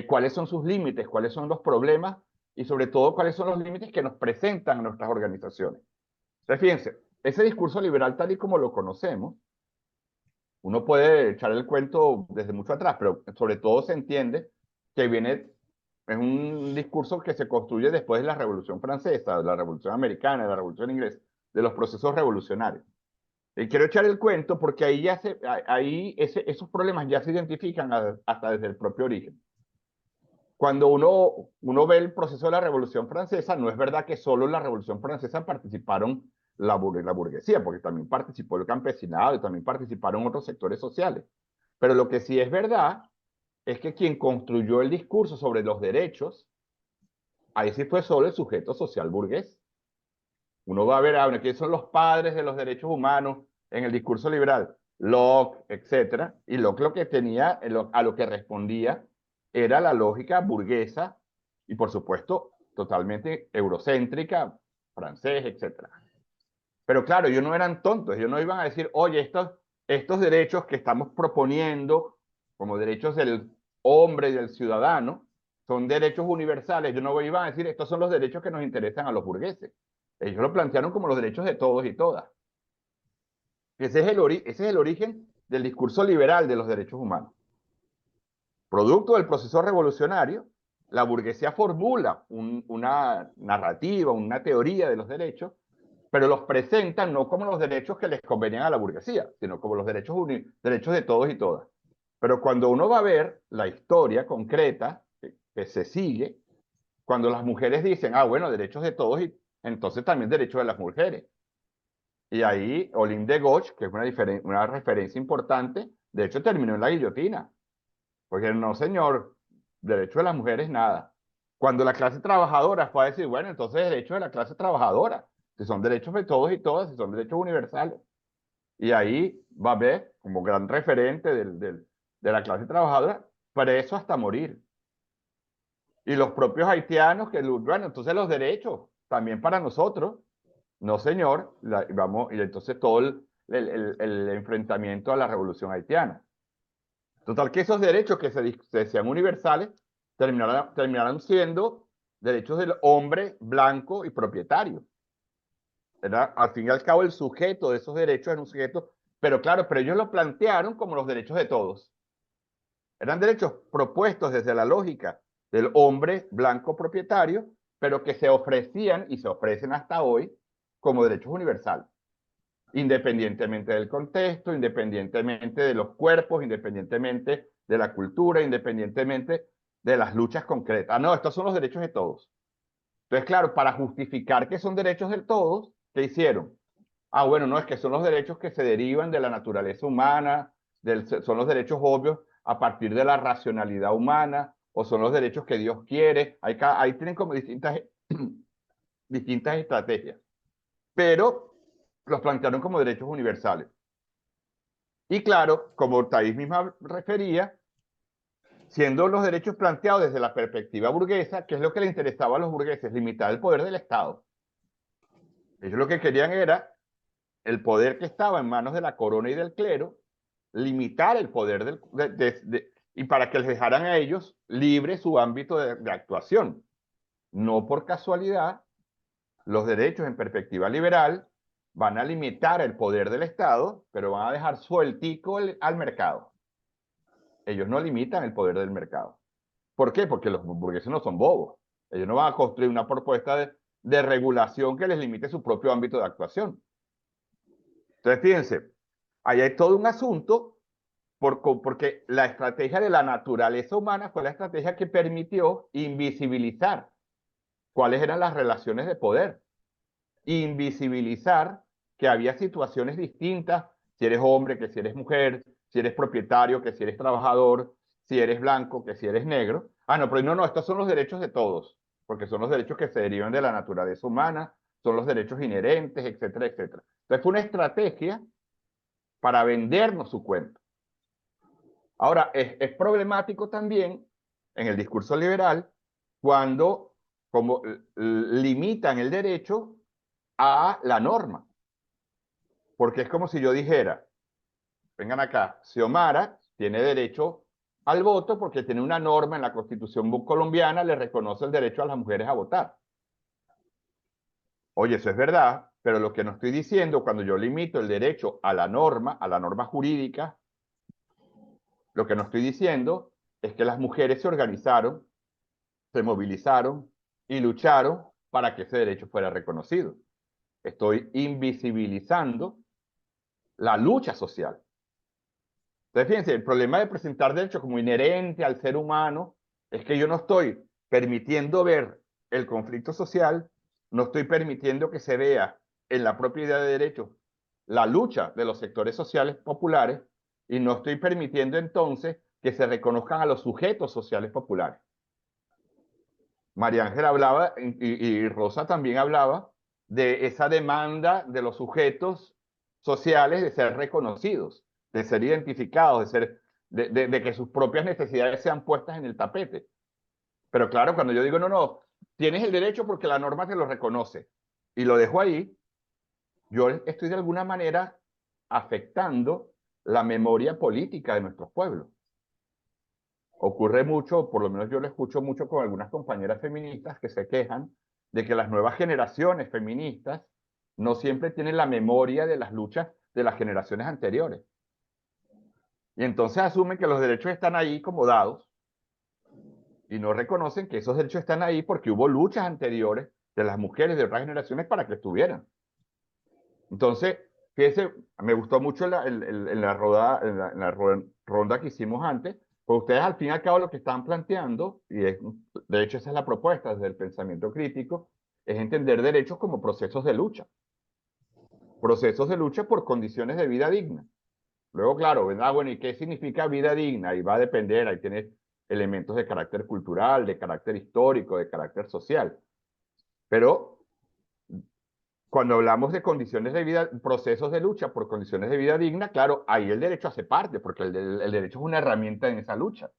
cuáles son sus límites, cuáles son los problemas y sobre todo cuáles son los límites que nos presentan a nuestras organizaciones. Entonces, fíjense, ese discurso liberal tal y como lo conocemos, uno puede echar el cuento desde mucho atrás, pero sobre todo se entiende que es un discurso que se construye después de la Revolución Francesa, de la Revolución Americana, de la Revolución Inglesa, de los procesos revolucionarios. Y quiero echar el cuento porque esos problemas ya se identifican hasta desde el propio origen. Cuando uno ve el proceso de la Revolución Francesa, no es verdad que solo en la Revolución Francesa participaron la burguesía, porque también participó el campesinado y también participaron otros sectores sociales. Pero lo que sí es verdad es que quien construyó el discurso sobre los derechos, ahí sí fue solo el sujeto social burgués. Uno va a ver, bueno, ¿quiénes son los padres de los derechos humanos en el discurso liberal? Locke, etc. Y Locke lo que tenía, a lo que respondía, era la lógica burguesa y, por supuesto, totalmente eurocéntrica, francés, etc. Pero claro, ellos no eran tontos, ellos no iban a decir, oye, estos derechos que estamos proponiendo como derechos del hombre y del ciudadano son derechos universales. Ellos no iban a decir, estos son los derechos que nos interesan a los burgueses. Ellos lo plantearon como los derechos de todos y todas. Ese es el origen del discurso liberal de los derechos humanos. Producto del proceso revolucionario, la burguesía formula una narrativa, una teoría de los derechos, pero los presentan no como los derechos que les convenían a la burguesía, sino como los derechos de todos y todas. Pero cuando uno va a ver la historia concreta que se sigue, cuando las mujeres dicen, ah, bueno, derechos de todos, entonces también derechos de las mujeres. Y ahí Olympe de Gauche, que es una referencia importante, de hecho terminó en la guillotina. Porque no, señor, derecho de las mujeres nada. Cuando la clase trabajadora fue a decir, bueno, entonces derechos de la clase trabajadora, si son derechos de todos y todas, si son derechos universales. Y ahí va a ver, como gran referente de la clase trabajadora, preso hasta morir. Y los propios haitianos, bueno, entonces los derechos, también para nosotros. No, señor, y entonces todo el enfrentamiento a la revolución haitiana. Total que esos derechos que se decían universales terminaron siendo derechos del hombre blanco y propietario. ¿Verdad? Al fin y al cabo el sujeto de esos derechos era un sujeto, pero claro, pero ellos lo plantearon como los derechos de todos. Eran derechos propuestos desde la lógica del hombre blanco propietario, pero que se ofrecían y se ofrecen hasta hoy como derechos universales. Independientemente del contexto, independientemente de los cuerpos, independientemente de la cultura, independientemente de las luchas concretas. Ah, no, estos son los derechos de todos. Entonces, claro, para justificar que son derechos de todos, ¿qué hicieron? Ah, bueno, no, es que son los derechos que se derivan de la naturaleza humana, son los derechos obvios a partir de la racionalidad humana, o son los derechos que Dios quiere. Ahí tienen como distintas estrategias, pero los plantearon como derechos universales. Y claro, como Thais misma refería, siendo los derechos planteados desde la perspectiva burguesa, ¿qué es lo que le interesaba a los burgueses? Limitar el poder del Estado. Ellos lo que querían era el poder que estaba en manos de la corona y del clero, limitar el poder y para que les dejaran a ellos libre su ámbito de actuación. No por casualidad, los derechos en perspectiva liberal van a limitar el poder del Estado, pero van a dejar sueltico al mercado. Ellos no limitan el poder del mercado. ¿Por qué? Porque los burgueses no son bobos. Ellos no van a construir una propuesta de regulación que les limite su propio ámbito de actuación. Entonces, fíjense, ahí hay todo un asunto porque la estrategia de la naturaleza humana fue la estrategia que permitió invisibilizar cuáles eran las relaciones de poder, invisibilizar que había situaciones distintas, si eres hombre, que si eres mujer, si eres propietario, que si eres trabajador, si eres blanco, que si eres negro. Ah, no, pero no, estos son los derechos de todos, porque son los derechos que se derivan de la naturaleza humana, son los derechos inherentes, etcétera, etcétera. Entonces fue una estrategia para vendernos su cuento. Ahora, es problemático también en el discurso liberal cuando limitan el derecho a la norma. Porque es como si yo dijera, vengan acá, Xiomara tiene derecho al voto porque tiene una norma en la Constitución colombiana, le reconoce el derecho a las mujeres a votar. Oye, eso es verdad, pero lo que no estoy diciendo cuando yo limito el derecho a la norma jurídica, lo que no estoy diciendo es que las mujeres se organizaron, se movilizaron y lucharon para que ese derecho fuera reconocido. Estoy invisibilizando la lucha social. Entonces, fíjense, el problema de presentar derechos como inherente al ser humano es que yo no estoy permitiendo ver el conflicto social, no estoy permitiendo que se vea en la propia idea de derechos la lucha de los sectores sociales populares y no estoy permitiendo entonces que se reconozcan a los sujetos sociales populares. María Ángela hablaba y Rosa también hablaba de esa demanda de los sujetos sociales de ser reconocidos, de ser identificados, de que sus propias necesidades sean puestas en el tapete. Pero claro, cuando yo digo, no, tienes el derecho porque la norma te lo reconoce y lo dejo ahí, yo estoy de alguna manera afectando la memoria política de nuestros pueblos. Ocurre mucho, por lo menos yo lo escucho mucho con algunas compañeras feministas que se quejan de que las nuevas generaciones feministas no siempre tienen la memoria de las luchas de las generaciones anteriores. Y entonces asumen que los derechos están ahí como dados y no reconocen que esos derechos están ahí porque hubo luchas anteriores de las mujeres de otras generaciones para que estuvieran. Entonces, fíjense, me gustó mucho en la ronda que hicimos antes, pues ustedes al fin y al cabo lo que están planteando, y de hecho esa es la propuesta desde el pensamiento crítico, es entender derechos como procesos de lucha por condiciones de vida digna. Luego, claro, bueno, ¿y qué significa vida digna? Y va a depender, ahí tienes elementos de carácter cultural, de carácter histórico, de carácter social. Pero cuando hablamos de condiciones de vida, procesos de lucha por condiciones de vida digna, claro, ahí el derecho hace parte, porque el derecho es una herramienta en esa lucha.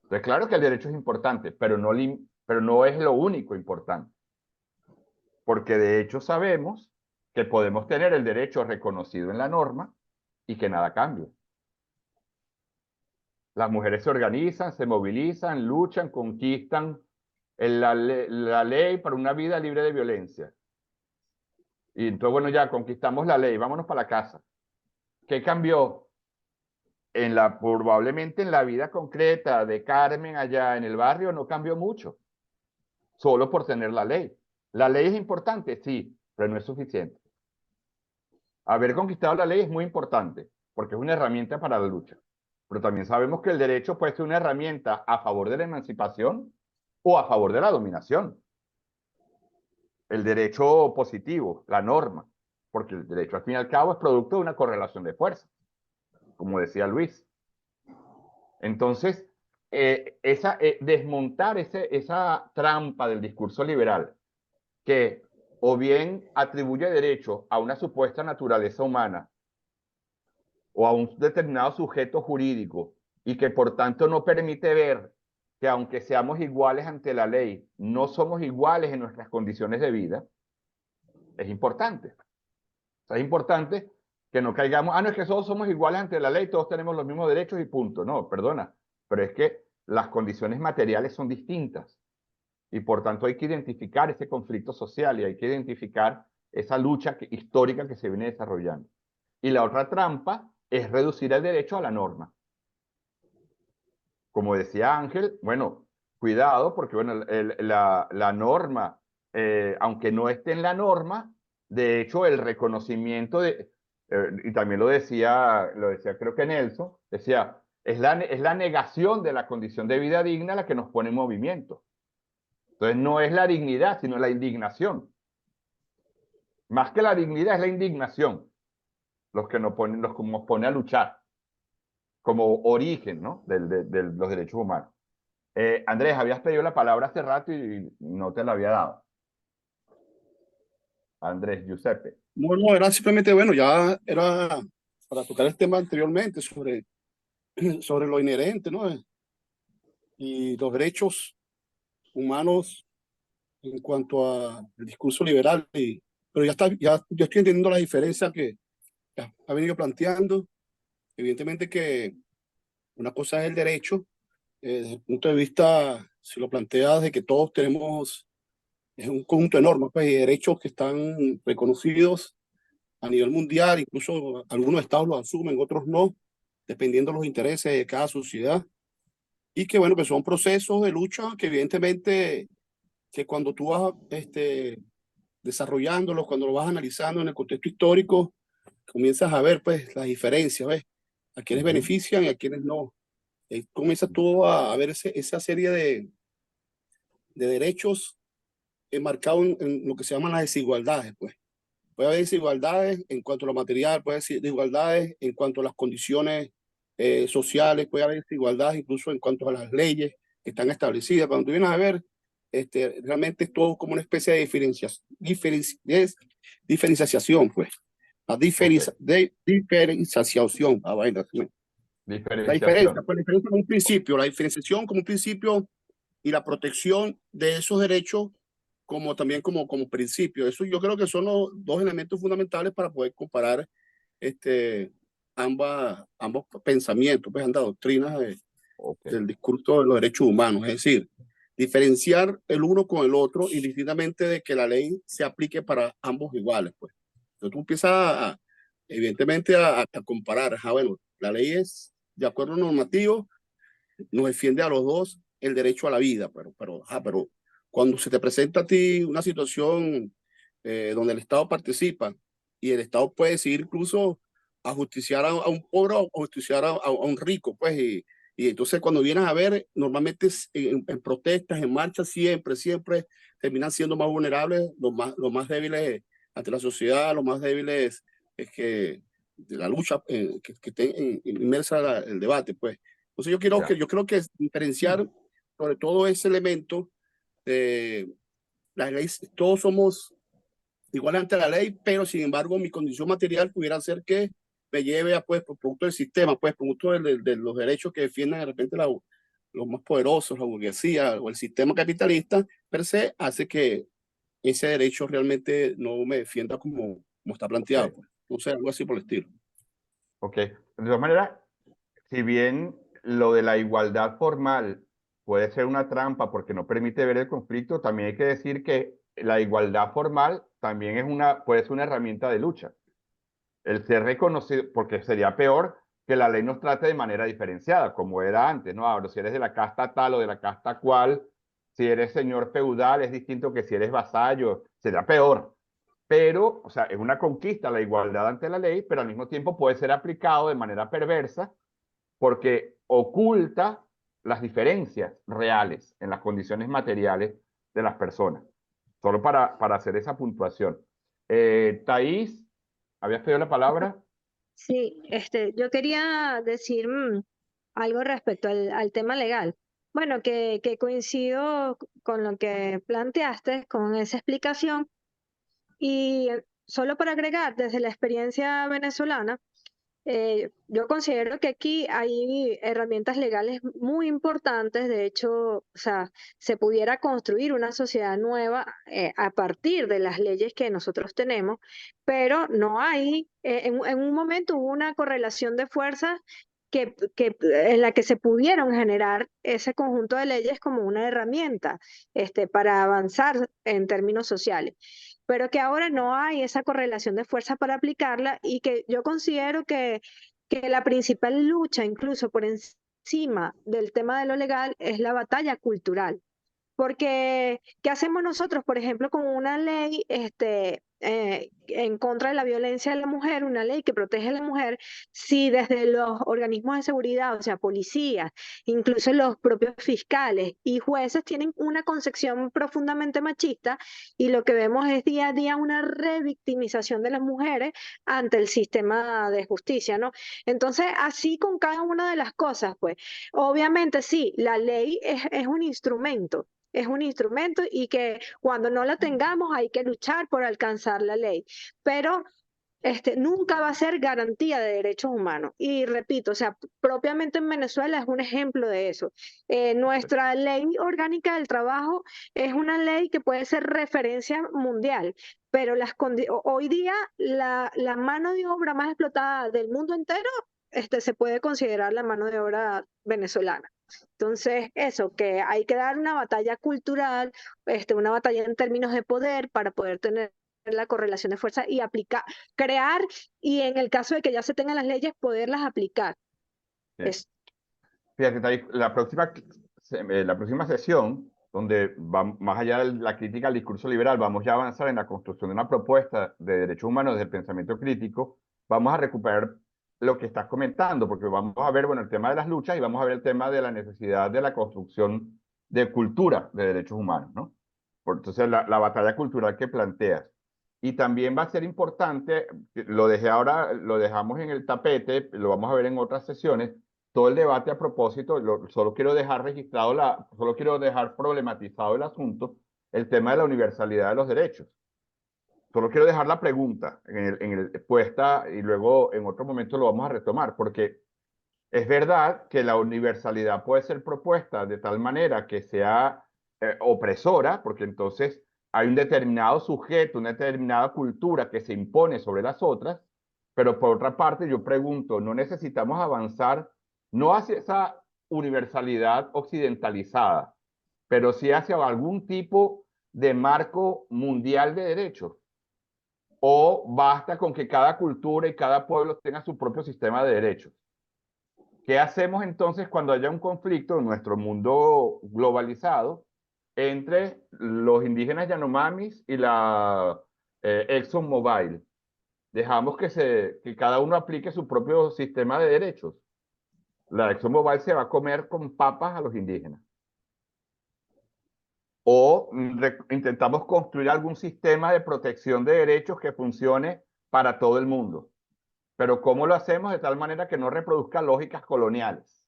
Entonces, claro que el derecho es importante, pero no es lo único importante. Porque de hecho sabemos que podemos tener el derecho reconocido en la norma y que nada cambie. Las mujeres se organizan, se movilizan, luchan, conquistan la ley para una vida libre de violencia. Y entonces, bueno, ya conquistamos la ley, vámonos para la casa. ¿Qué cambió? Probablemente en la vida concreta de Carmen allá en el barrio no cambió mucho, solo por tener la ley. ¿La ley es importante? Sí, pero no es suficiente. Haber conquistado la ley es muy importante, porque es una herramienta para la lucha. Pero también sabemos que el derecho puede ser una herramienta a favor de la emancipación o a favor de la dominación. El derecho positivo, la norma, porque el derecho al fin y al cabo es producto de una correlación de fuerzas, como decía Luis. Entonces, desmontar esa trampa del discurso liberal, que o bien atribuye derecho a una supuesta naturaleza humana o a un determinado sujeto jurídico y que por tanto no permite ver que aunque seamos iguales ante la ley, no somos iguales en nuestras condiciones de vida, es importante. O sea, es importante que no caigamos, no es que todos somos iguales ante la ley, todos tenemos los mismos derechos y punto. No, perdona, pero es que las condiciones materiales son distintas y por tanto hay que identificar ese conflicto social y hay que identificar esa lucha histórica que se viene desarrollando. Y la otra trampa es reducir el derecho a la norma. Como decía Ángel, bueno, cuidado porque bueno, la norma, aunque no esté en la norma, de hecho el reconocimiento y también lo decía creo que Nelson, decía, es la negación de la condición de vida digna la que nos pone en movimiento. Entonces no es la dignidad, sino la indignación. Más que la dignidad es la indignación, los que nos pone a luchar como origen, ¿no? de los derechos humanos. Andrés, habías pedido la palabra hace rato y no te la había dado. Andrés, Giuseppe. Bueno, era simplemente, bueno, ya era para tocar el tema anteriormente sobre lo inherente, ¿no? Y los derechos humanos en cuanto al discurso liberal. Pero ya yo estoy entendiendo la diferencia que ha venido planteando. Evidentemente que una cosa es el derecho, desde el punto de vista, si lo plantea, de que todos tenemos, es un conjunto de normas, pues, y derechos que están reconocidos a nivel mundial, incluso algunos estados los asumen, otros no, dependiendo de los intereses de cada sociedad. Y que, bueno, que son procesos de lucha que evidentemente, que cuando tú vas desarrollándolos, cuando lo vas analizando en el contexto histórico, comienzas a ver, pues, las diferencias, ¿ves? A quienes benefician y a quienes no. Comienzas tú a ver esa serie de derechos enmarcados en lo que se llaman las desigualdades, pues. Puede haber desigualdades en cuanto a lo material, puede haber desigualdades en cuanto a las condiciones sociales, puede haber desigualdades incluso en cuanto a las leyes que están establecidas. Cuando tú vienes a ver, realmente es todo como una especie de diferenciación, pues. La diferenciación. La diferencia, pues, la diferencia como un principio, la diferenciación como un principio y la protección de esos derechos como también como principio. Eso yo creo que son los dos elementos fundamentales para poder comparar ambos pensamientos, pues ambas doctrinas del discurso de los derechos humanos. Es decir, diferenciar el uno con el otro indistintamente de que la ley se aplique para ambos iguales. Pues. Entonces tú empiezas evidentemente a comparar. Bueno, la ley es de acuerdo normativo, nos defiende a los dos el derecho a la vida, pero cuando se te presenta a ti una situación donde el Estado participa y el Estado puede decidir incluso ajusticiar a un pobre o ajusticiar a un rico, pues, y entonces cuando vienes a ver, normalmente en protestas, en marchas, siempre terminan siendo más vulnerables, los más débiles ante la sociedad, los más débiles de la lucha que esté inmersa el debate, pues. Entonces yo creo que diferenciar sobre todo ese elemento de la ley, todos somos iguales ante la ley, pero sin embargo mi condición material pudiera ser que me lleve a, pues, por producto del sistema, pues, producto de los derechos que defienden de repente los más poderosos, la burguesía o el sistema capitalista, per se, hace que ese derecho realmente no me defienda como está planteado. Pues. No sé, algo así por el estilo. Ok, de todas maneras, si bien lo de la igualdad formal puede ser una trampa porque no permite ver el conflicto, también hay que decir que la igualdad formal también puede ser una herramienta de lucha. El ser reconocido, porque sería peor que la ley nos trate de manera diferenciada, como era antes, ¿no? Ahora, si eres de la casta tal o de la casta cual, si eres señor feudal es distinto que si eres vasallo, sería peor. Pero, o sea, es una conquista la igualdad ante la ley, pero al mismo tiempo puede ser aplicado de manera perversa porque oculta las diferencias reales en las condiciones materiales de las personas. Solo para hacer esa puntuación. Thaís ¿Habías pedido la palabra? Sí, yo quería decir algo respecto al tema legal. Bueno, que coincido con lo que planteaste, con esa explicación, y solo para agregar, desde la experiencia venezolana, yo considero que aquí hay herramientas legales muy importantes. De hecho, o sea, se pudiera construir una sociedad nueva a partir de las leyes que nosotros tenemos, pero no hay, en un momento hubo una correlación de fuerzas en la que se pudieron generar ese conjunto de leyes como una herramienta para avanzar en términos sociales, pero que ahora no hay esa correlación de fuerza para aplicarla, y que yo considero que la principal lucha, incluso por encima del tema de lo legal, es la batalla cultural. Porque, ¿qué hacemos nosotros, por ejemplo, con una ley en contra de la violencia de la mujer, una ley que protege a la mujer, si desde los organismos de seguridad, o sea, policías, incluso los propios fiscales y jueces tienen una concepción profundamente machista, y lo que vemos es día a día una revictimización de las mujeres ante el sistema de justicia, ¿no? Entonces, así con cada una de las cosas, pues, obviamente sí, la ley es un instrumento. Es un instrumento, y que cuando no la tengamos hay que luchar por alcanzar la ley, pero nunca va a ser garantía de derechos humanos. Y repito, o sea, propiamente en Venezuela es un ejemplo de eso. Nuestra ley orgánica del trabajo es una ley que puede ser referencia mundial, pero hoy día la mano de obra más explotada del mundo entero se puede considerar la mano de obra venezolana. Entonces, eso, que hay que dar una batalla cultural, una batalla en términos de poder para poder tener la correlación de fuerza y aplicar, crear, y en el caso de que ya se tengan las leyes, poderlas aplicar. Sí. Fíjate, Thais, la próxima sesión, donde va más allá de la crítica al discurso liberal, vamos ya a avanzar en la construcción de una propuesta de derechos humanos desde el pensamiento crítico. Vamos a recuperar lo que estás comentando, porque vamos a ver, bueno, el tema de las luchas, y vamos a ver el tema de la necesidad de la construcción de cultura de derechos humanos, ¿no? Entonces, la batalla cultural que planteas. Y también va a ser importante, lo dejamos en el tapete, lo vamos a ver en otras sesiones, todo el debate a propósito. Solo quiero dejar solo quiero dejar problematizado el asunto, el tema de la universalidad de los derechos. Solo quiero dejar la pregunta puesta, y luego en otro momento lo vamos a retomar, porque es verdad que la universalidad puede ser propuesta de tal manera que sea opresora, porque entonces hay un determinado sujeto, una determinada cultura que se impone sobre las otras, pero por otra parte yo pregunto, ¿no necesitamos avanzar no hacia esa universalidad occidentalizada, pero sí hacia algún tipo de marco mundial de derechos? ¿O basta con que cada cultura y cada pueblo tenga su propio sistema de derechos? ¿Qué hacemos entonces cuando haya un conflicto en nuestro mundo globalizado entre los indígenas Yanomamis y la ExxonMobil? ¿Dejamos que cada uno aplique su propio sistema de derechos? La ExxonMobil se va a comer con papas a los indígenas. ¿O intentamos construir algún sistema de protección de derechos que funcione para todo el mundo? Pero ¿cómo lo hacemos de tal manera que no reproduzca lógicas coloniales?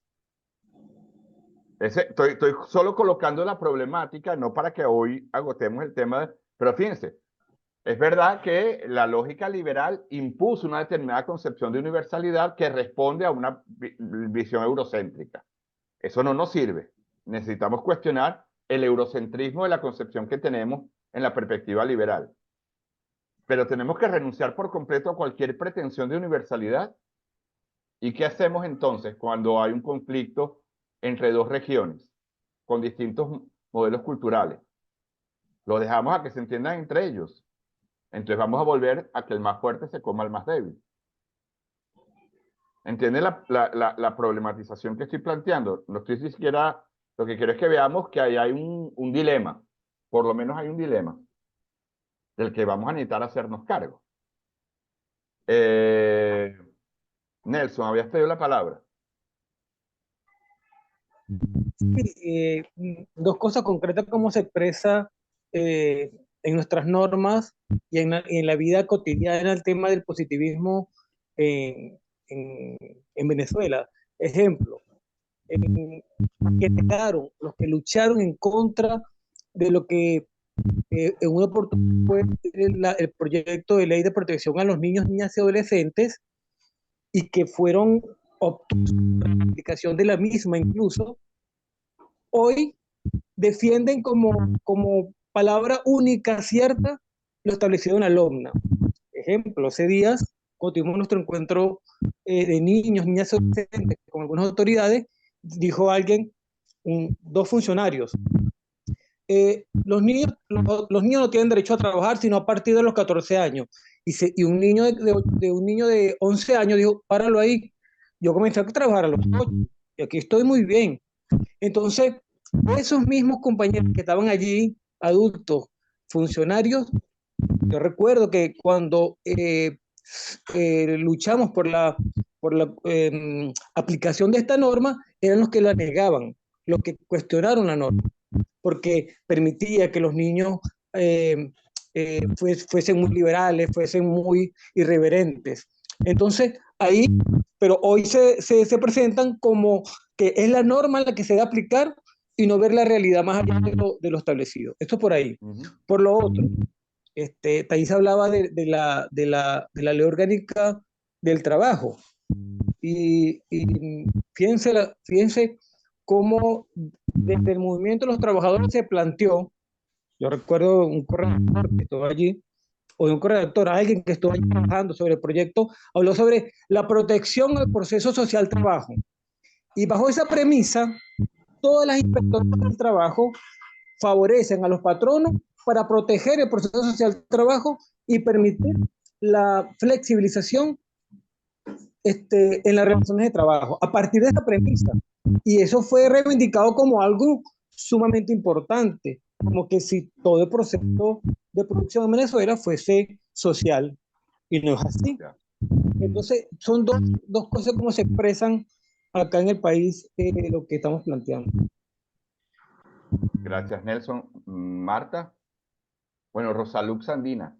Estoy solo colocando la problemática, no para que hoy agotemos el tema, pero fíjense, es verdad que la lógica liberal impuso una determinada concepción de universalidad que responde a una visión eurocéntrica. Eso no nos sirve. Necesitamos cuestionar el eurocentrismo de la concepción que tenemos en la perspectiva liberal. Pero tenemos que renunciar por completo a cualquier pretensión de universalidad. ¿Y qué hacemos entonces cuando hay un conflicto entre dos regiones con distintos modelos culturales? Lo dejamos a que se entiendan entre ellos. Entonces vamos a volver a que el más fuerte se coma al más débil. ¿Entienden la problematización que estoy planteando? No estoy siquiera, lo que quiero es que veamos que ahí hay un dilema. Por lo menos hay un dilema del que vamos a necesitar hacernos cargo. Nelson, ¿habías pedido la palabra? Sí, dos cosas concretas, cómo se expresa en nuestras normas y en la vida cotidiana el tema del positivismo en, en Venezuela. Ejemplo, los que lucharon en contra de lo que en una oportunidad fue el proyecto de ley de protección a los niños, niñas y adolescentes, y que fueron obtusos por la aplicación de la misma incluso, hoy defienden como palabra única, cierta, lo establecido en la LOMNA. Ejemplo, hace días, cuando tuvimos nuestro encuentro de niños, niñas y adolescentes con algunas autoridades, dijo alguien, dos funcionarios, los niños no tienen derecho a trabajar sino a partir de los 14 años. Y un niño un niño de 11 años dijo, páralo ahí. Yo comencé a trabajar a los 8 y aquí estoy muy bien. Entonces, esos mismos compañeros que estaban allí, adultos, funcionarios, yo recuerdo que cuando luchamos por la aplicación de esta norma, eran los que la negaban, los que cuestionaron la norma, porque permitía que los niños fuesen muy liberales, fuesen muy irreverentes. Entonces, ahí, pero hoy se presentan como que es la norma la que se debe aplicar y no ver la realidad más allá de lo establecido. Esto por ahí. Por lo otro, Thais hablaba de la ley orgánica del trabajo. Y fíjense cómo desde el movimiento de los trabajadores se planteó, yo recuerdo un corredor que estuvo allí, o de un corredor, alguien que estuvo allí trabajando sobre el proyecto, habló sobre la protección al proceso social trabajo. Y bajo esa premisa, todas las inspectoras del trabajo favorecen a los patronos para proteger el proceso social trabajo y permitir la flexibilización en las relaciones de trabajo, a partir de esa premisa. Y eso fue reivindicado como algo sumamente importante, como que si todo el proceso de producción en Venezuela fuese social, y no es así. Entonces, son dos cosas como se expresan acá en el país lo que estamos planteando. Gracias, Nelson. Marta. Bueno, Rosalux Andina.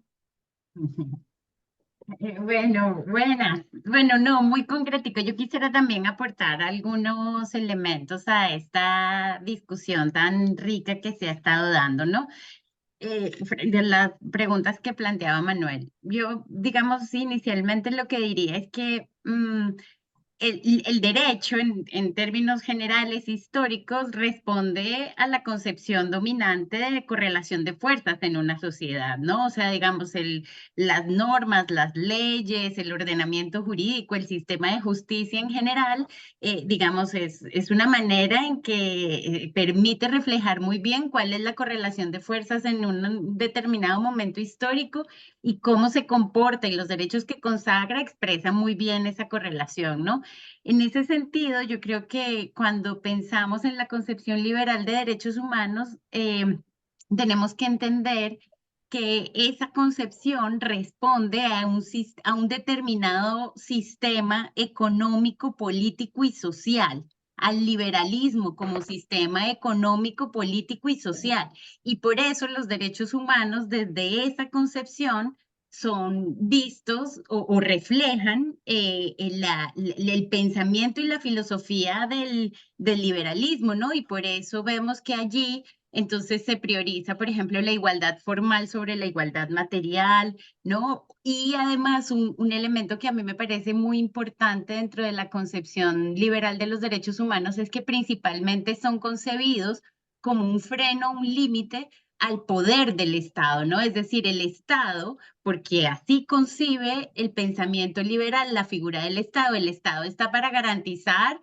Bueno, buenas. Bueno, no, muy concretico. Yo quisiera también aportar algunos elementos a esta discusión tan rica que se ha estado dando, ¿no? De las preguntas que planteaba Manuel. Yo, digamos, inicialmente lo que diría es que el derecho, en términos generales históricos, responde a la concepción dominante de correlación de fuerzas en una sociedad, ¿no? O sea, digamos, las normas, las leyes, el ordenamiento jurídico, el sistema de justicia en general, digamos, es una manera en que permite reflejar muy bien cuál es la correlación de fuerzas en un determinado momento histórico y cómo se comporta, y los derechos que consagra expresan muy bien esa correlación, ¿no? En ese sentido, yo creo que cuando pensamos en la concepción liberal de derechos humanos, tenemos que entender que esa concepción responde a un determinado sistema económico, político y social, al liberalismo como sistema económico, político y social. Y por eso los derechos humanos, desde esa concepción, son vistos o reflejan el pensamiento y la filosofía del liberalismo, ¿no? Y por eso vemos que allí entonces se prioriza, por ejemplo, la igualdad formal sobre la igualdad material, ¿no? Y además un elemento que a mí me parece muy importante dentro de la concepción liberal de los derechos humanos es que principalmente son concebidos como un freno, un límite al poder del Estado, ¿no? Es decir, el Estado, porque así concibe el pensamiento liberal, la figura del Estado. El Estado está para garantizar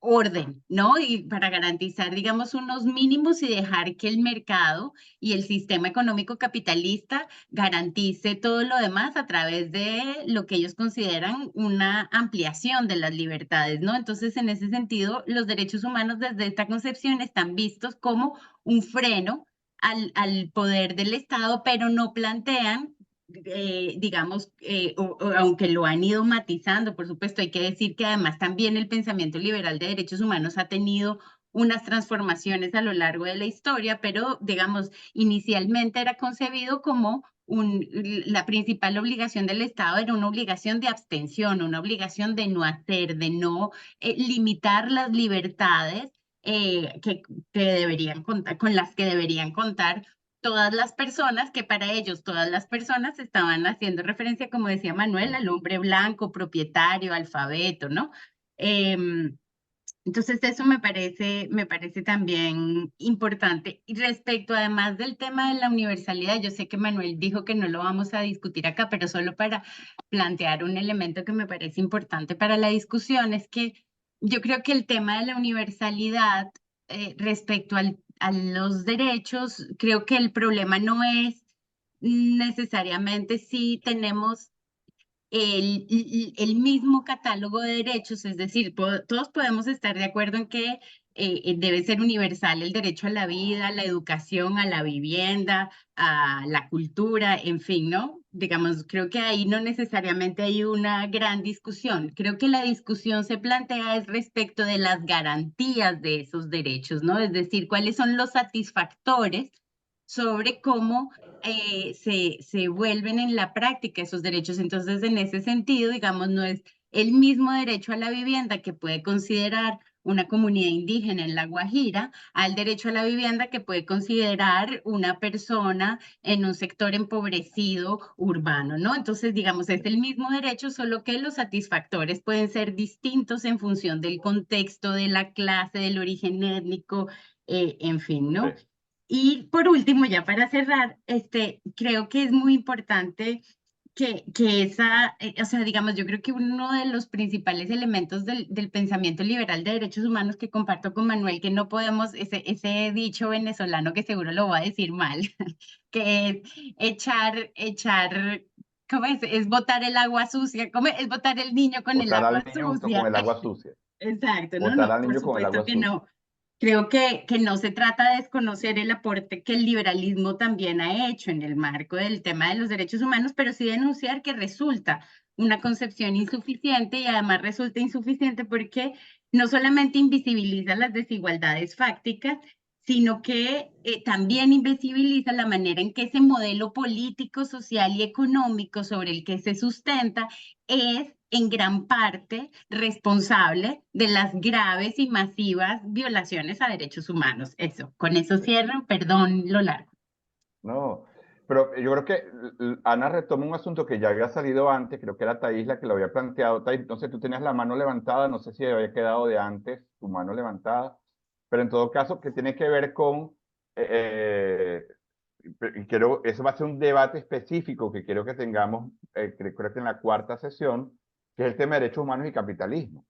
orden, ¿no? Y para garantizar, digamos, unos mínimos y dejar que el mercado y el sistema económico capitalista garantice todo lo demás a través de lo que ellos consideran una ampliación de las libertades, ¿no? Entonces, en ese sentido, los derechos humanos desde esta concepción están vistos como un freno al poder del Estado, pero no plantean, digamos, aunque lo han ido matizando, por supuesto, hay que decir que además también el pensamiento liberal de derechos humanos ha tenido unas transformaciones a lo largo de la historia, pero digamos, inicialmente era concebido como la principal obligación del Estado era una obligación de abstención, una obligación de no hacer, de no limitar las libertades que deberían contar, con las que deberían contar todas las personas, que para ellos todas las personas estaban haciendo referencia, como decía Manuel, al hombre blanco, propietario, alfabeto, ¿no? Entonces eso me parece también importante. Y respecto además del tema de la universalidad, yo sé que Manuel dijo que no lo vamos a discutir acá, pero solo para plantear un elemento que me parece importante para la discusión, es que yo creo que el tema de la universalidad respecto a los derechos, creo que el problema no es necesariamente si tenemos el mismo catálogo de derechos, es decir, todos podemos estar de acuerdo en que debe ser universal el derecho a la vida, a la educación, a la vivienda, a la cultura, en fin, ¿no? Digamos, creo que ahí no necesariamente hay una gran discusión. Creo que la discusión se plantea es respecto de las garantías de esos derechos, ¿no? Es decir, cuáles son los satisfactores sobre cómo se vuelven en la práctica esos derechos. Entonces, en ese sentido, digamos, no es el mismo derecho a la vivienda que puede considerar una comunidad indígena en La Guajira al derecho a la vivienda que puede considerar una persona en un sector empobrecido urbano, ¿no? Entonces, digamos, es el mismo derecho, solo que los satisfactores pueden ser distintos en función del contexto, de la clase, del origen étnico, en fin, ¿no? Sí. Y por último, ya para cerrar, creo que es muy importante que esa, o sea, digamos, yo creo que uno de los principales elementos del pensamiento liberal de derechos humanos que comparto con Manuel, que no podemos, ese dicho venezolano que seguro lo voy a decir mal, que es echar, ¿cómo es? Es botar el agua sucia, ¿cómo es? Es botar el niño con el Botar agua al niño junto sucia. con el agua sucia. Exacto, no, Botar no, al por niño con el supuesto agua que sucia. no. Creo que no se trata de desconocer el aporte que el liberalismo también ha hecho en el marco del tema de los derechos humanos, pero sí denunciar que resulta una concepción insuficiente y además resulta insuficiente porque no solamente invisibiliza las desigualdades fácticas, sino que también invisibiliza la manera en que ese modelo político, social y económico sobre el que se sustenta es en gran parte responsable de las graves y masivas violaciones a derechos humanos. Eso, con eso cierro, perdón lo largo. No, pero yo creo que Ana retoma un asunto que ya había salido antes, creo que era Thais la que lo había planteado. Thais, entonces tú tenías la mano levantada, no sé si había quedado de antes tu mano levantada, pero en todo caso, que tiene que ver con, y quiero, eso va a ser un debate específico que quiero que tengamos, creo que en la cuarta sesión, que es el tema de derechos humanos y capitalismo.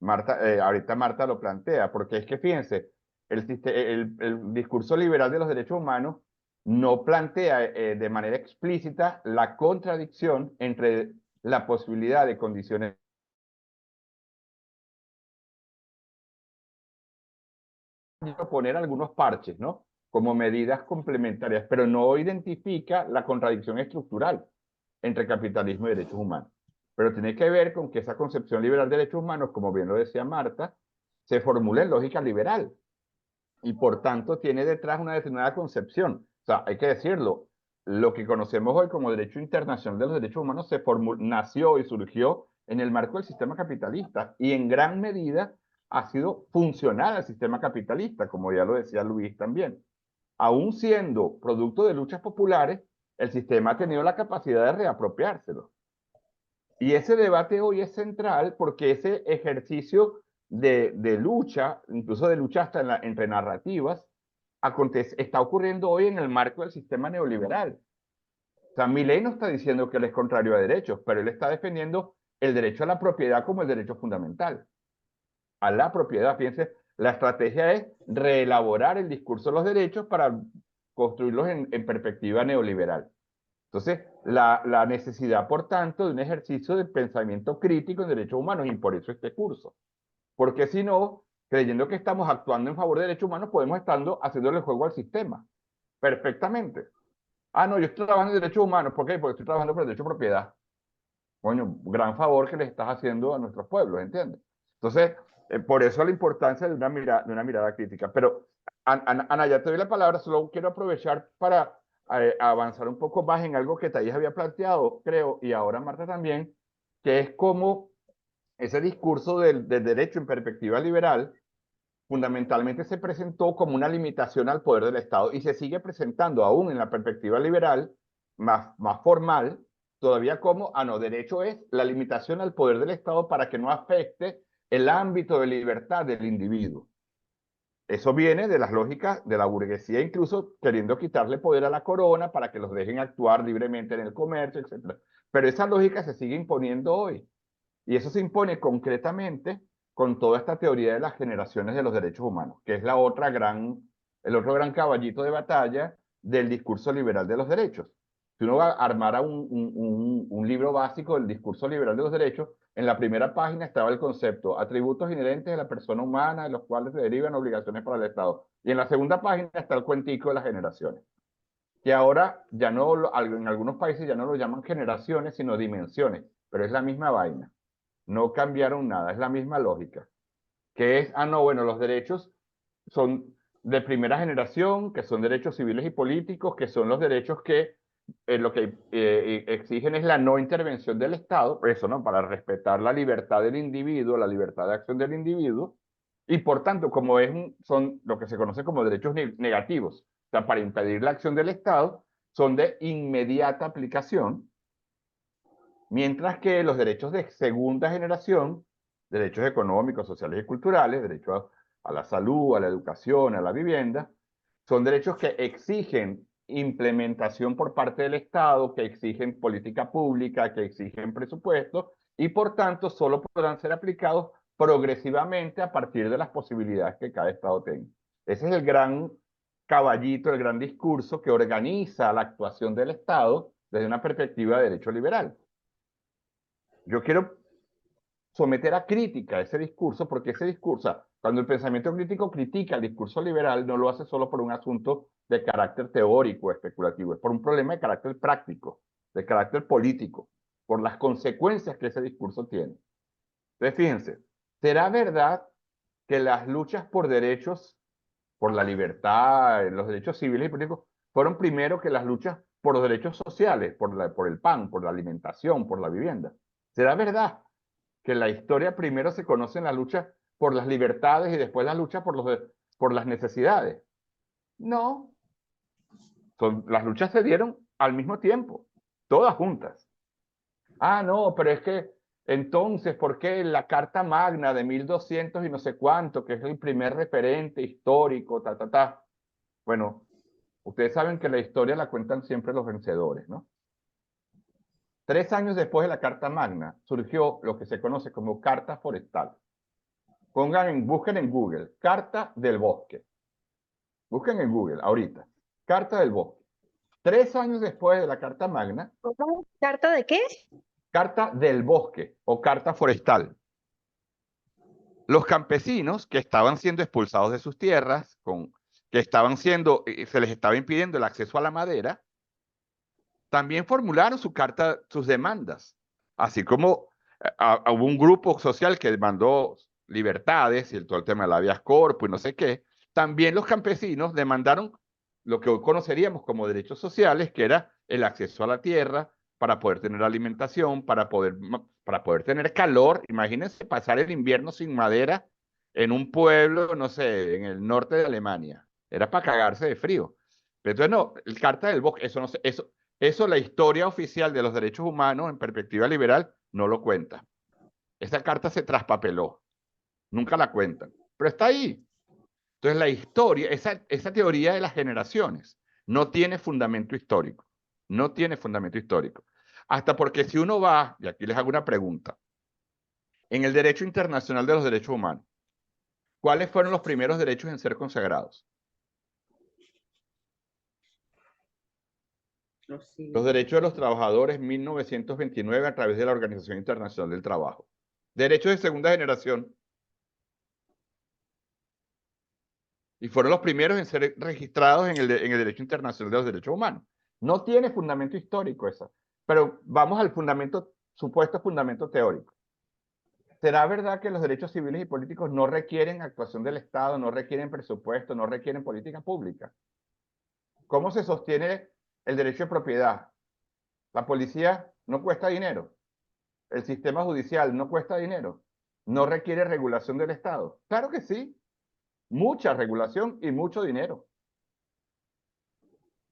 Ahorita Marta lo plantea, porque es que fíjense, el discurso liberal de los derechos humanos no plantea de manera explícita la contradicción entre la posibilidad de condiciones poner algunos parches, ¿no? Como medidas complementarias, pero no identifica la contradicción estructural entre capitalismo y derechos humanos. Pero tiene que ver con que esa concepción liberal de derechos humanos, como bien lo decía Marta, se formula en lógica liberal y por tanto tiene detrás una determinada concepción. O sea, hay que decirlo, lo que conocemos hoy como derecho internacional de los derechos humanos nació y surgió en el marco del sistema capitalista y en gran medida ha sido funcional al sistema capitalista, como ya lo decía Luis también. Aún siendo producto de luchas populares, el sistema ha tenido la capacidad de reapropiárselo. Y ese debate hoy es central porque ese ejercicio de lucha, incluso de lucha hasta entre narrativas, está ocurriendo hoy en el marco del sistema neoliberal. O sea, Milei no está diciendo que él es contrario a derechos, pero él está defendiendo el derecho a la propiedad como el derecho fundamental. A la propiedad, fíjense, la estrategia es reelaborar el discurso de los derechos para construirlos en perspectiva neoliberal. Entonces, la necesidad, por tanto, de un ejercicio de pensamiento crítico en derechos humanos, y por eso este curso. Porque si no, creyendo que estamos actuando en favor de derechos humanos, podemos estar haciéndole el juego al sistema. Perfectamente. Ah, no, yo estoy trabajando en derechos humanos. ¿Por qué? Porque estoy trabajando por el derecho de propiedad. Bueno, gran favor que le estás haciendo a nuestros pueblos, ¿entiendes? Entonces, Por eso la importancia de una mirada crítica. Pero, Ana, ya te doy la palabra, solo quiero aprovechar para avanzar un poco más en algo que Thais había planteado, creo, y ahora Marta también, que es cómo ese discurso del derecho en perspectiva liberal fundamentalmente se presentó como una limitación al poder del Estado y se sigue presentando aún en la perspectiva liberal, más formal, todavía como, no, derecho es la limitación al poder del Estado para que no afecte el ámbito de libertad del individuo. Eso viene de las lógicas de la burguesía, incluso queriendo quitarle poder a la corona para que los dejen actuar libremente en el comercio, etc. Pero esa lógica se sigue imponiendo hoy. Y eso se impone concretamente con toda esta teoría de las generaciones de los derechos humanos, que es el otro gran caballito de batalla del discurso liberal de los derechos. Si uno armara un libro básico del discurso liberal de los derechos, en la primera página estaba el concepto atributos inherentes de la persona humana, de los cuales se derivan obligaciones para el Estado. Y en la segunda página está el cuentico de las generaciones, que ahora ya no, en algunos países ya no lo llaman generaciones, sino dimensiones, pero es la misma vaina. No cambiaron nada, es la misma lógica. Que es, no, bueno, los derechos son de primera generación, que son derechos civiles y políticos, que son los derechos que lo que exigen es la no intervención del Estado, eso, ¿no? Para respetar la libertad del individuo, la libertad de acción del individuo, y por tanto, como son lo que se conoce como derechos negativos, o sea, para impedir la acción del Estado, son de inmediata aplicación, mientras que los derechos de segunda generación, derechos económicos, sociales y culturales, derechos a la salud, a la educación, a la vivienda, son derechos que exigen implementación por parte del Estado, que exigen política pública, que exigen presupuesto, y por tanto solo podrán ser aplicados progresivamente a partir de las posibilidades que cada Estado tenga. Ese es el gran caballito, el gran discurso que organiza la actuación del Estado desde una perspectiva de derecho liberal. Yo quiero someter a crítica ese discurso, porque ese discurso, cuando el pensamiento crítico critica el discurso liberal, no lo hace solo por un asunto de carácter teórico, especulativo, es por un problema de carácter práctico, de carácter político, por las consecuencias que ese discurso tiene. Entonces, fíjense, ¿será verdad que las luchas por derechos, por la libertad, los derechos civiles y políticos, fueron primero que las luchas por los derechos sociales, por el pan, por la alimentación, por la vivienda? ¿Será verdad que en la historia primero se conocen las luchas por las libertades y después la lucha por las necesidades? No. Las luchas se dieron al mismo tiempo, todas juntas. No, pero es que entonces, ¿por qué la Carta Magna de 1200 y no sé cuánto, que es el primer referente histórico, Bueno, ustedes saben que la historia la cuentan siempre los vencedores, ¿no? 3 años después de la Carta Magna surgió lo que se conoce como Carta Forestal. Busquen en Google, Carta del Bosque. Busquen en Google ahorita, Carta del Bosque. 3 años después de la Carta Magna. ¿Carta de qué? Carta del Bosque o Carta Forestal. Los campesinos que estaban siendo expulsados de sus tierras, se les estaba impidiendo el acceso a la madera, también formularon sus demandas, así como hubo un grupo social que demandó libertades y todo el tema del habeas corpus y no sé qué. También los campesinos demandaron lo que hoy conoceríamos como derechos sociales, que era el acceso a la tierra para poder tener alimentación, para poder tener calor. Imagínense pasar el invierno sin madera en un pueblo, no sé, en el norte de Alemania. Era para cagarse de frío. Pero entonces no, el Carta del Bosque, eso la historia oficial de los derechos humanos en perspectiva liberal no lo cuenta. Esa carta se traspapeló. Nunca la cuentan. Pero está ahí. Entonces la historia, esa teoría de las generaciones no tiene fundamento histórico. No tiene fundamento histórico. Hasta porque si uno va, y aquí les hago una pregunta, en el derecho internacional de los derechos humanos, ¿cuáles fueron los primeros derechos en ser consagrados? Los derechos de los trabajadores, 1929, a través de la Organización Internacional del Trabajo. Derechos de segunda generación. Y fueron los primeros en ser registrados en el derecho internacional de los derechos humanos. No tiene fundamento histórico esa. Pero vamos al supuesto fundamento teórico. ¿será verdad que los derechos civiles y políticos no requieren actuación del Estado, no requieren presupuesto, no requieren política pública? ¿Cómo se sostiene el derecho de propiedad? La policía no cuesta dinero. El sistema judicial no cuesta dinero. No requiere regulación del Estado. Claro que sí. Mucha regulación y mucho dinero.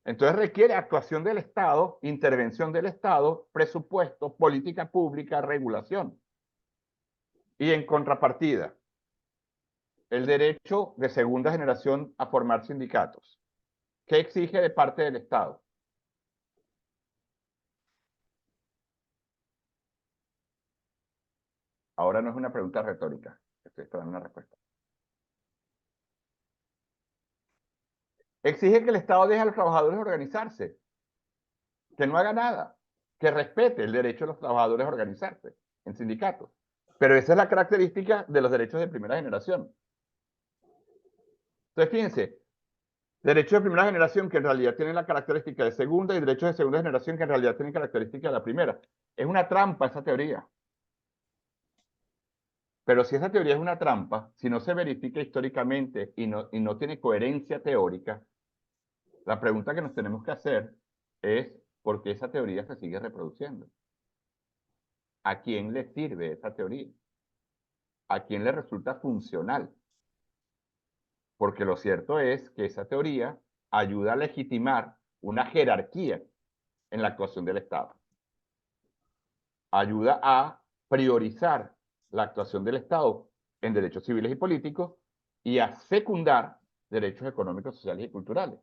Entonces requiere actuación del Estado, intervención del Estado, presupuesto, política pública, regulación. Y en contrapartida, el derecho de segunda generación a formar sindicatos. ¿Qué exige de parte del Estado? Ahora no es una pregunta retórica, estoy esperando una respuesta. Exige que el Estado deje a los trabajadores organizarse, que no haga nada, que respete el derecho de los trabajadores a organizarse en sindicatos. Pero esa es la característica de los derechos de primera generación. Entonces, fíjense, derechos de primera generación que en realidad tienen la característica de segunda y derechos de segunda generación que en realidad tienen característica de la primera. Es una trampa esa teoría. Pero si esa teoría es una trampa, si no se verifica históricamente y no tiene coherencia teórica, la pregunta que nos tenemos que hacer es ¿por qué esa teoría se sigue reproduciendo? ¿A quién le sirve esa teoría? ¿A quién le resulta funcional? Porque lo cierto es que esa teoría ayuda a legitimar una jerarquía en la actuación del Estado. Ayuda a priorizar la actuación del Estado en derechos civiles y políticos y a secundar derechos económicos, sociales y culturales.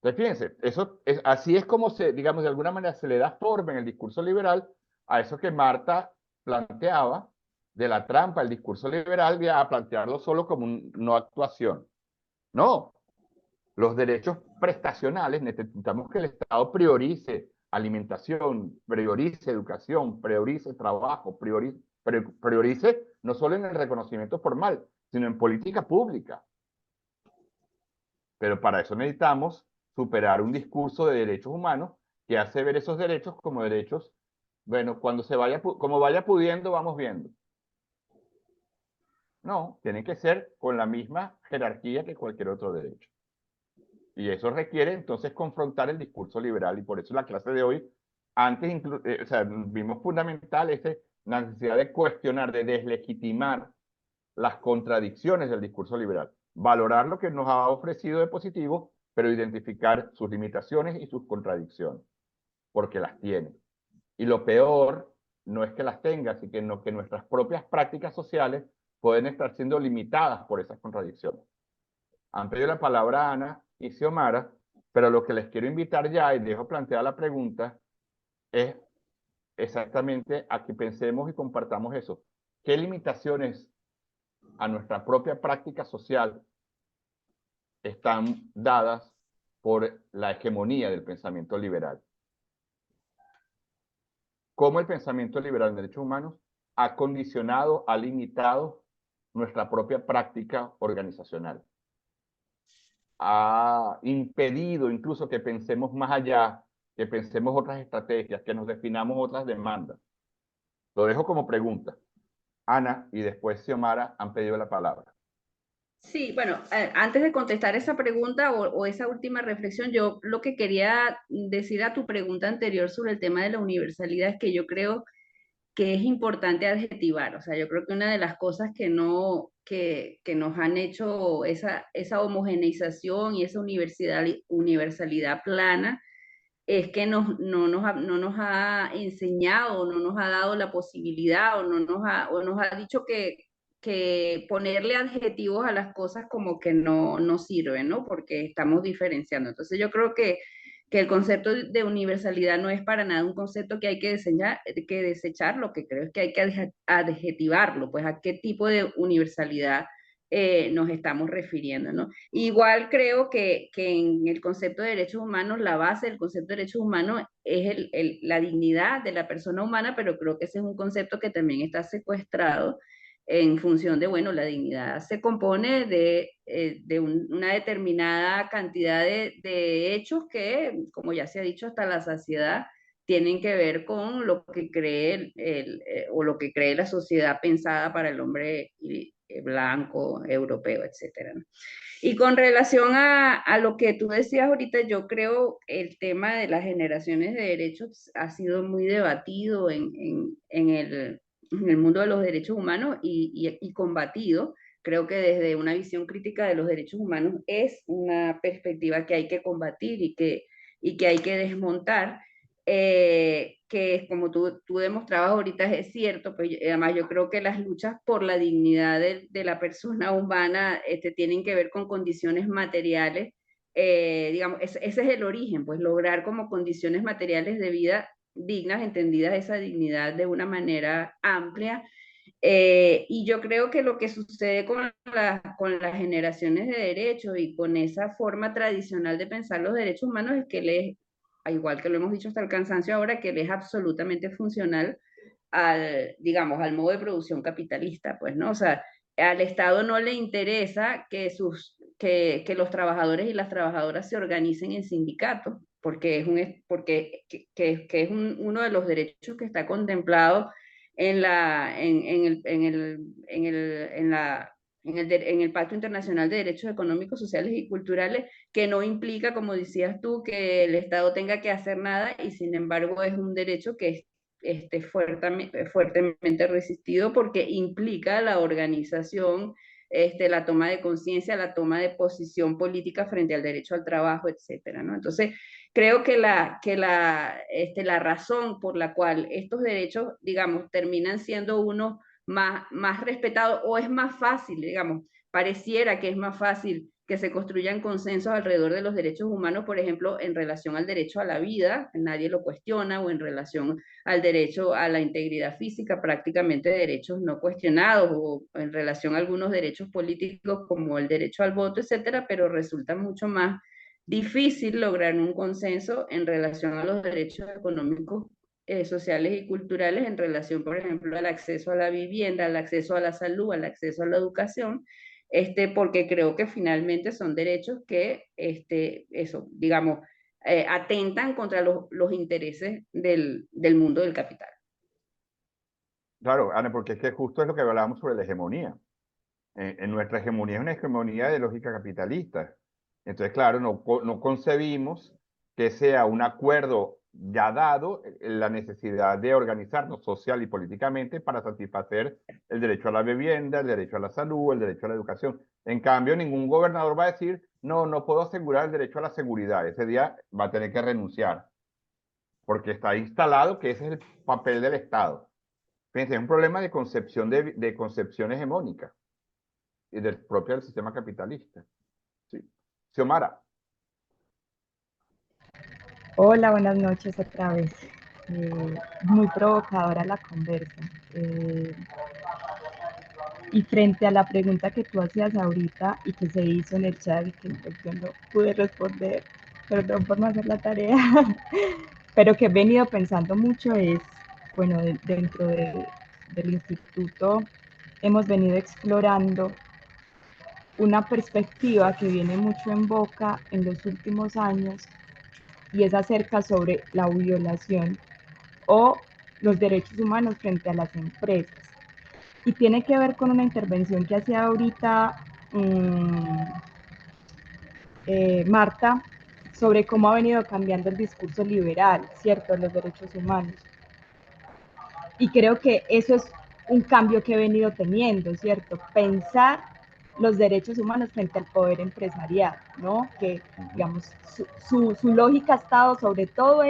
Entonces, fíjense, así es como digamos, de alguna manera se le da forma en el discurso liberal a eso que Marta planteaba de la trampa del discurso liberal de a plantearlo solo como no actuación. No, los derechos prestacionales necesitamos que el Estado priorice alimentación, priorice educación, priorice trabajo, priorice no solo en el reconocimiento formal, sino en política pública. Pero para eso necesitamos superar un discurso de derechos humanos que hace ver esos derechos como derechos, bueno, como vaya pudiendo, vamos viendo. No, tienen que ser con la misma jerarquía que cualquier otro derecho. Y eso requiere entonces confrontar el discurso liberal y por eso la clase de hoy, vimos fundamental la necesidad de cuestionar, de deslegitimar las contradicciones del discurso liberal, valorar lo que nos ha ofrecido de positivo, pero identificar sus limitaciones y sus contradicciones, porque las tiene. Y lo peor no es que las tenga, sino que nuestras propias prácticas sociales pueden estar siendo limitadas por esas contradicciones. Han pedido la palabra Ana y Xiomara, pero lo que les quiero invitar ya, y dejo planteada la pregunta, es exactamente a que pensemos y compartamos eso. ¿Qué limitaciones a nuestra propia práctica social están dadas por la hegemonía del pensamiento liberal? ¿Cómo el pensamiento liberal en derechos humanos ha condicionado, ha limitado nuestra propia práctica organizacional? Ha impedido incluso que pensemos más allá, que pensemos otras estrategias, que nos definamos otras demandas. Lo dejo como pregunta. Ana y después Xiomara han pedido la palabra. Sí, bueno, antes de contestar esa pregunta o esa última reflexión, yo lo que quería decir a tu pregunta anterior sobre el tema de la universalidad es que yo creo que es importante adjetivar, o sea, yo creo que una de las cosas que nos han hecho esa homogeneización y esa universalidad plana es que no nos ha enseñado, no nos ha dado la posibilidad o nos ha dicho que ponerle adjetivos a las cosas como que no sirve, ¿no? Porque estamos diferenciando. Entonces yo creo que el concepto de universalidad no es para nada un concepto que hay que desechar, lo que creo es que hay que adjetivarlo, pues a qué tipo de universalidad nos estamos refiriendo, ¿no? Igual creo que en el concepto de derechos humanos, la base del concepto de derechos humanos es la dignidad de la persona humana, pero creo que ese es un concepto que también está secuestrado en función de, bueno, la dignidad se compone de una determinada cantidad de hechos que, como ya se ha dicho hasta la saciedad, tienen que ver con lo que cree o lo que cree la sociedad pensada para el hombre blanco, europeo, etcétera, ¿no? Y con relación a lo que tú decías ahorita, yo creo el tema de las generaciones de derechos ha sido muy debatido en el mundo de los derechos humanos y combatido. Creo que desde una visión crítica de los derechos humanos es una perspectiva que hay que combatir y que hay que desmontar. Que como tú demostrabas ahorita es cierto, pues además yo creo que las luchas por la dignidad de la persona humana tienen que ver con condiciones materiales, digamos, ese es el origen, pues lograr como condiciones materiales de vida dignas, entendidas esa dignidad de una manera amplia. Y yo creo que lo que sucede con las generaciones de derechos y con esa forma tradicional de pensar los derechos humanos es que les, igual que lo hemos dicho hasta el cansancio ahora, que les es absolutamente funcional al, digamos, al modo de producción capitalista, pues, ¿no? O sea, al Estado no le interesa que los trabajadores y las trabajadoras se organicen en sindicatos, porque es uno de los derechos que está contemplado en el Pacto Internacional de Derechos Económicos, Sociales y Culturales, que no implica, como decías tú, que el Estado tenga que hacer nada y sin embargo es un derecho que es fuertemente resistido porque implica la organización, la toma de conciencia, la toma de posición política frente al derecho al trabajo, etcétera, ¿no? Entonces, creo que la razón por la cual estos derechos, digamos, terminan siendo unos más respetados o es más fácil, digamos, pareciera que es más fácil que se construyan consensos alrededor de los derechos humanos, por ejemplo, en relación al derecho a la vida, nadie lo cuestiona, o en relación al derecho a la integridad física, prácticamente derechos no cuestionados, o en relación a algunos derechos políticos como el derecho al voto, etcétera, pero resulta mucho más difícil lograr un consenso en relación a los derechos económicos, sociales y culturales en relación, por ejemplo, al acceso a la vivienda, al acceso a la salud, al acceso a la educación, porque creo que finalmente son derechos que, eso, digamos, atentan contra los intereses del mundo del capital. Claro, Ana, porque es que justo es lo que hablábamos sobre la hegemonía. En nuestra hegemonía es una hegemonía de lógica capitalista. Entonces, claro, no concebimos que sea un acuerdo ya dado la necesidad de organizarnos social y políticamente para satisfacer el derecho a la vivienda, el derecho a la salud, el derecho a la educación. En cambio, ningún gobernador va a decir, no puedo asegurar el derecho a la seguridad. Ese día va a tener que renunciar, porque está instalado que ese es el papel del Estado. Fíjense, es un problema de concepción, de concepción hegemónica y del propio sistema capitalista. Sí. Xiomara. Hola, buenas noches otra vez. Muy provocadora la conversa. Y frente a la pregunta que tú hacías ahorita y que se hizo en el chat y que pues, yo no pude responder, perdón por no hacer la tarea, pero que he venido pensando mucho es, bueno, dentro del instituto hemos venido explorando una perspectiva que viene mucho en boca en los últimos años y es acerca sobre la violación o los derechos humanos frente a las empresas. Y tiene que ver con una intervención que hacía ahorita Marta sobre cómo ha venido cambiando el discurso liberal, ¿cierto?, de los derechos humanos. Y creo que eso es un cambio que he venido teniendo, ¿cierto? Pensar los derechos humanos frente al poder empresarial, ¿no? Que, digamos, su lógica ha estado sobre todo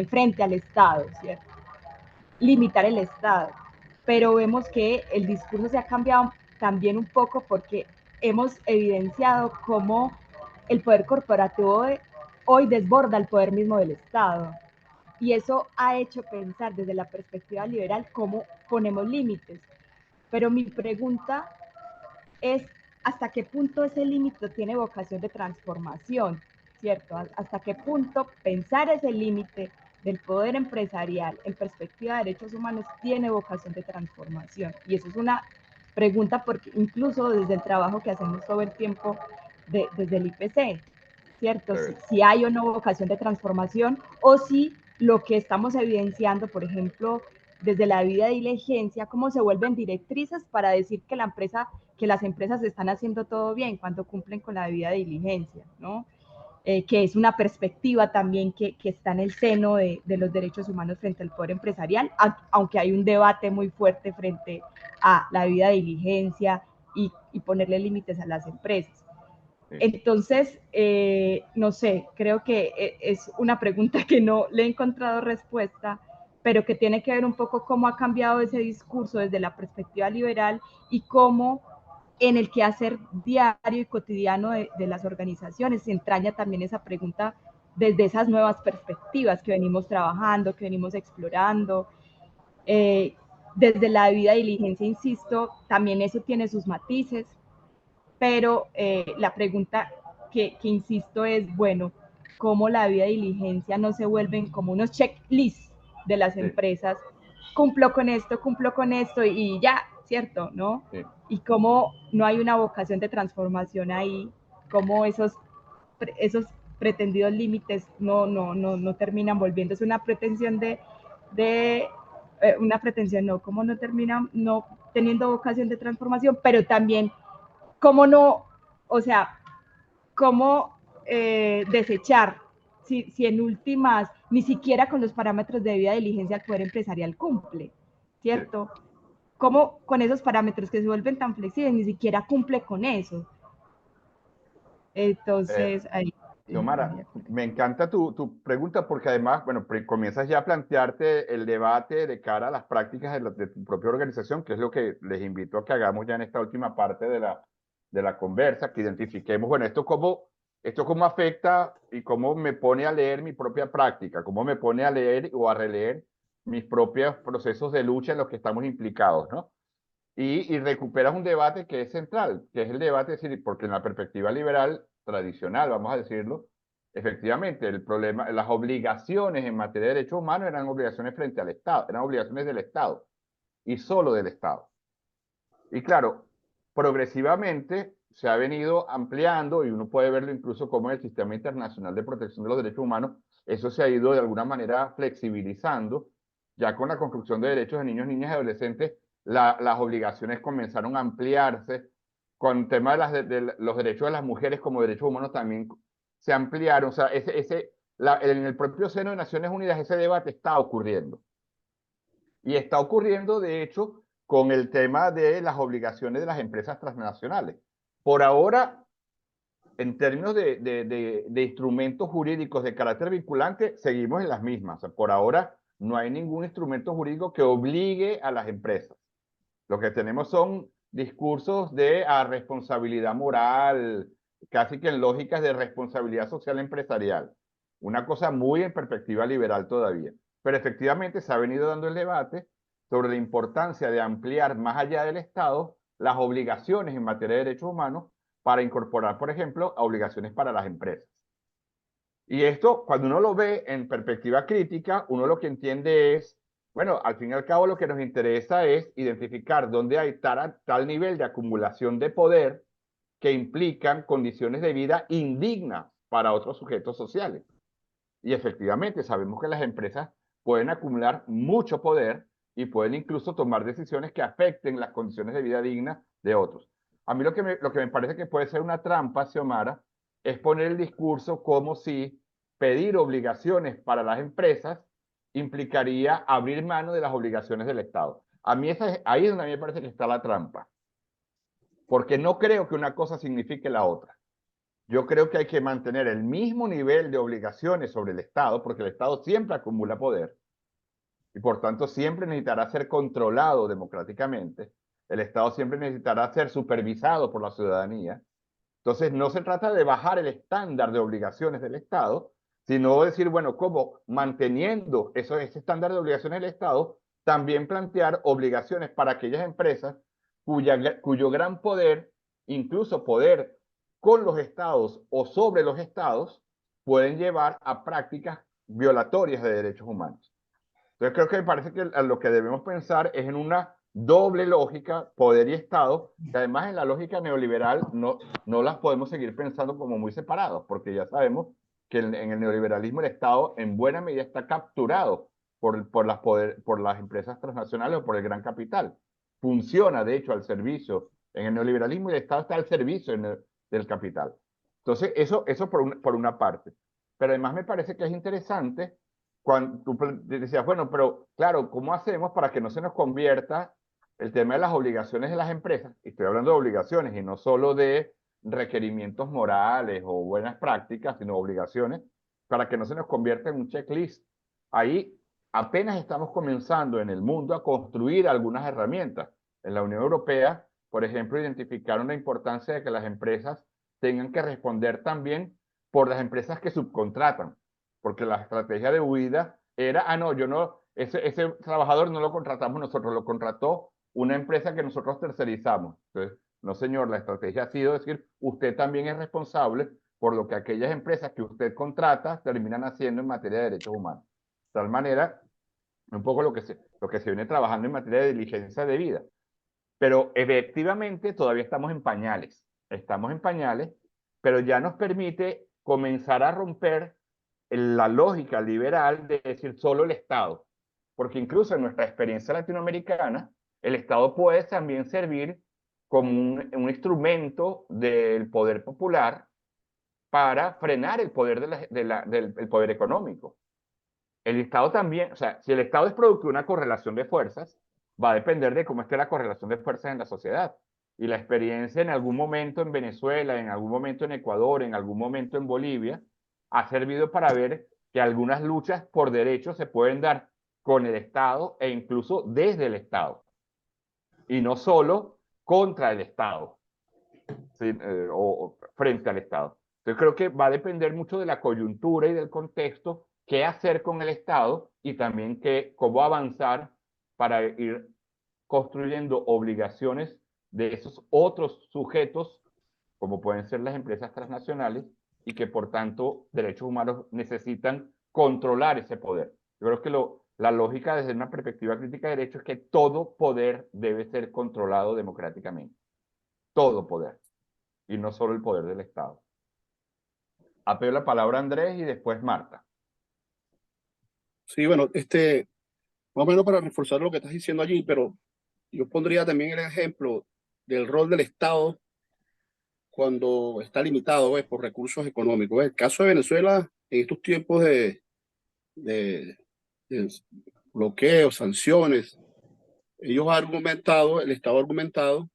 frente al Estado, ¿cierto? Limitar el Estado. Pero vemos que el discurso se ha cambiado también un poco porque hemos evidenciado cómo el poder corporativo hoy desborda el poder mismo del Estado. Y eso ha hecho pensar desde la perspectiva liberal cómo ponemos límites. Pero mi pregunta es, ¿hasta qué punto ese límite tiene vocación de transformación? ¿Cierto? ¿Hasta qué punto pensar ese límite del poder empresarial en perspectiva de derechos humanos tiene vocación de transformación? Y eso es una pregunta porque incluso desde el trabajo que hacemos todo el tiempo desde el IPC, ¿cierto? Si hay o no vocación de transformación, o si lo que estamos evidenciando, por ejemplo, desde la debida diligencia, cómo se vuelven directrices para decir que las empresas están haciendo todo bien cuando cumplen con la debida diligencia, ¿no? Que es una perspectiva también que está en el seno de los derechos humanos frente al poder empresarial, aunque hay un debate muy fuerte frente a la debida diligencia y ponerle límites a las empresas. Entonces, no sé, creo que es una pregunta que no le he encontrado respuesta, pero que tiene que ver un poco cómo ha cambiado ese discurso desde la perspectiva liberal y cómo en el quehacer diario y cotidiano de las organizaciones se entraña también esa pregunta desde esas nuevas perspectivas que venimos trabajando, que venimos explorando. Desde la debida diligencia, insisto, también eso tiene sus matices, pero la pregunta que insisto es, bueno, ¿cómo la debida diligencia no se vuelven como unos checklists de las empresas? Cumplo con esto y ya, ¿cierto? ¿No? Sí. Y cómo no hay una vocación de transformación ahí, cómo esos pretendidos límites no terminan volviéndose una pretensión una pretensión, no, cómo no terminan no teniendo vocación de transformación, pero también cómo no, o sea, cómo desechar si en últimas ni siquiera con los parámetros de debida diligencia el poder empresarial cumple, ¿cierto? Sí. ¿Cómo con esos parámetros que se vuelven tan flexibles ni siquiera cumple con eso? Entonces, ahí... Xiomara, me encanta tu pregunta porque además, bueno, comienzas ya a plantearte el debate de cara a las prácticas de tu propia organización, que es lo que les invito a que hagamos ya en esta última parte de la conversa, que identifiquemos, bueno, esto cómo afecta y cómo me pone a leer mi propia práctica, cómo me pone a leer o a releer mis propios procesos de lucha en los que estamos implicados, ¿no? Y recuperas un debate que es central, que es el debate, es decir, porque en la perspectiva liberal tradicional, vamos a decirlo, efectivamente, el problema, las obligaciones en materia de derechos humanos eran obligaciones frente al Estado, eran obligaciones del Estado y solo del Estado. Y claro, progresivamente se ha venido ampliando y uno puede verlo incluso como en el Sistema Internacional de Protección de los Derechos Humanos, eso se ha ido de alguna manera flexibilizando, ya con la construcción de derechos de niños, niñas y adolescentes, las obligaciones comenzaron a ampliarse, con el tema de los derechos de las mujeres como derechos humanos también se ampliaron, o sea, en el propio seno de Naciones Unidas ese debate está ocurriendo. Y está ocurriendo, de hecho, con el tema de las obligaciones de las empresas transnacionales. Por ahora, en términos de instrumentos jurídicos de carácter vinculante, seguimos en las mismas. O sea, por ahora no hay ningún instrumento jurídico que obligue a las empresas. Lo que tenemos son discursos de responsabilidad moral, casi que en lógicas de responsabilidad social empresarial. Una cosa muy en perspectiva liberal todavía. Pero efectivamente se ha venido dando el debate sobre la importancia de ampliar más allá del Estado las obligaciones en materia de derechos humanos para incorporar, por ejemplo, obligaciones para las empresas. Y esto, cuando uno lo ve en perspectiva crítica, uno lo que entiende es, bueno, al fin y al cabo lo que nos interesa es identificar dónde hay tal nivel de acumulación de poder que implican condiciones de vida indignas para otros sujetos sociales. Y efectivamente sabemos que las empresas pueden acumular mucho poder y pueden incluso tomar decisiones que afecten las condiciones de vida dignas de otros. A mí lo que me parece que puede ser una trampa, Xiomara, es poner el discurso como si pedir obligaciones para las empresas implicaría abrir mano de las obligaciones del Estado. A mí ahí es donde a mí me parece que está la trampa, porque no creo que una cosa signifique la otra. Yo creo que hay que mantener el mismo nivel de obligaciones sobre el Estado, porque el Estado siempre acumula poder y por tanto siempre necesitará ser controlado democráticamente. El Estado siempre necesitará ser supervisado por la ciudadanía. Entonces no se trata de bajar el estándar de obligaciones del Estado, sino decir, bueno, ¿cómo manteniendo ese estándar de obligaciones del Estado, también plantear obligaciones para aquellas empresas cuyo gran poder, incluso poder con los estados o sobre los estados, pueden llevar a prácticas violatorias de derechos humanos. Entonces creo que me parece que lo que debemos pensar es en una doble lógica, poder y Estado, que además en la lógica neoliberal no las podemos seguir pensando como muy separados, porque ya sabemos que en el neoliberalismo el Estado en buena medida está capturado por las empresas transnacionales o por el gran capital. Funciona, de hecho, al servicio. En el neoliberalismo el Estado está al servicio del capital. Entonces, eso por una parte. Pero además me parece que es interesante cuando tú decías, bueno, pero claro, ¿cómo hacemos para que no se nos convierta el tema de las obligaciones de las empresas? Y estoy hablando de obligaciones y no solo de requerimientos morales o buenas prácticas, sino obligaciones, para que no se nos convierta en un checklist. Ahí apenas estamos comenzando en el mundo a construir algunas herramientas. En la Unión Europea, por ejemplo, identificaron la importancia de que las empresas tengan que responder también por las empresas que subcontratan, porque la estrategia de huida era, no, ese trabajador no lo contratamos nosotros, lo contrató una empresa que nosotros tercerizamos. Entonces, no señor, la estrategia ha sido decir, usted también es responsable por lo que aquellas empresas que usted contrata terminan haciendo en materia de derechos humanos. De tal manera, un poco lo que se viene trabajando en materia de diligencia de vida. Pero efectivamente todavía estamos en pañales, pero ya nos permite comenzar a romper la lógica liberal de decir solo el Estado, porque incluso en nuestra experiencia latinoamericana, el Estado puede también servir como un instrumento del poder popular para frenar el poder, del poder económico. El Estado también, o sea, si el Estado es producto de una correlación de fuerzas, va a depender de cómo esté la correlación de fuerzas en la sociedad. Y la experiencia en algún momento en Venezuela, en algún momento en Ecuador, en algún momento en Bolivia, ha servido para ver que algunas luchas por derechos se pueden dar con el Estado e incluso desde el Estado. Y no solo contra el Estado, ¿sí? O frente al Estado. Entonces creo que va a depender mucho de la coyuntura y del contexto, qué hacer con el Estado y también cómo avanzar para ir construyendo obligaciones de esos otros sujetos, como pueden ser las empresas transnacionales, y que por tanto derechos humanos necesitan controlar ese poder. Yo creo que la lógica desde una perspectiva crítica de derechos es que todo poder debe ser controlado democráticamente. Todo poder. Y no solo el poder del Estado. Apelo la palabra a Andrés y después Marta. Sí, bueno, más o menos para reforzar lo que estás diciendo allí, pero yo pondría también el ejemplo del rol del Estado cuando está limitado, ¿ves? Por recursos económicos. El caso de Venezuela en estos tiempos de bloqueos, sanciones, el Estado ha argumentado,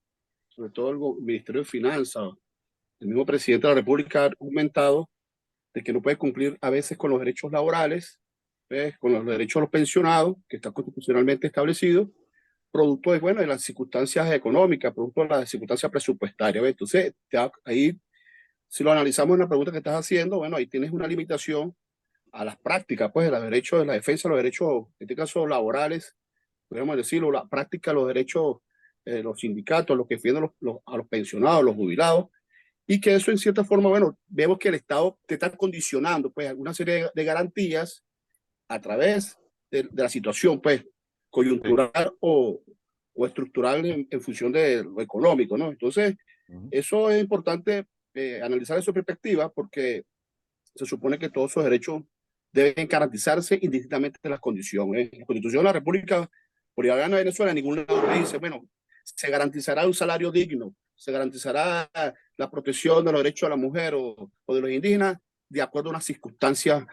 sobre todo el Ministerio de Finanzas, el mismo presidente de la República ha argumentado de que no puede cumplir a veces con los derechos laborales, ¿ves? Con los derechos de los pensionados, que está constitucionalmente establecido, producto de las circunstancias económicas, producto de las circunstancias presupuestarias. ¿Ves? Entonces, ahí, si lo analizamos en la pregunta que estás haciendo, bueno, ahí tienes una limitación a las prácticas, pues, de los derechos, de la defensa de los derechos, en este caso, laborales, podríamos decirlo, la práctica de los derechos, los sindicatos, los que defienden a los pensionados, los jubilados, y que eso en cierta forma, bueno, vemos que el Estado te está condicionando, pues, alguna serie de garantías a través de la situación, pues, coyuntural o estructural en función de lo económico, ¿no? Entonces, eso es importante analizar esa perspectiva porque se supone que todos esos derechos deben garantizarse indistintamente de las condiciones. En la Constitución de la República Bolivariana de Venezuela, en ningún lado dice, bueno, se garantizará un salario digno, se garantizará la protección de los derechos de la mujer o de los indígenas de acuerdo a unas circunstancias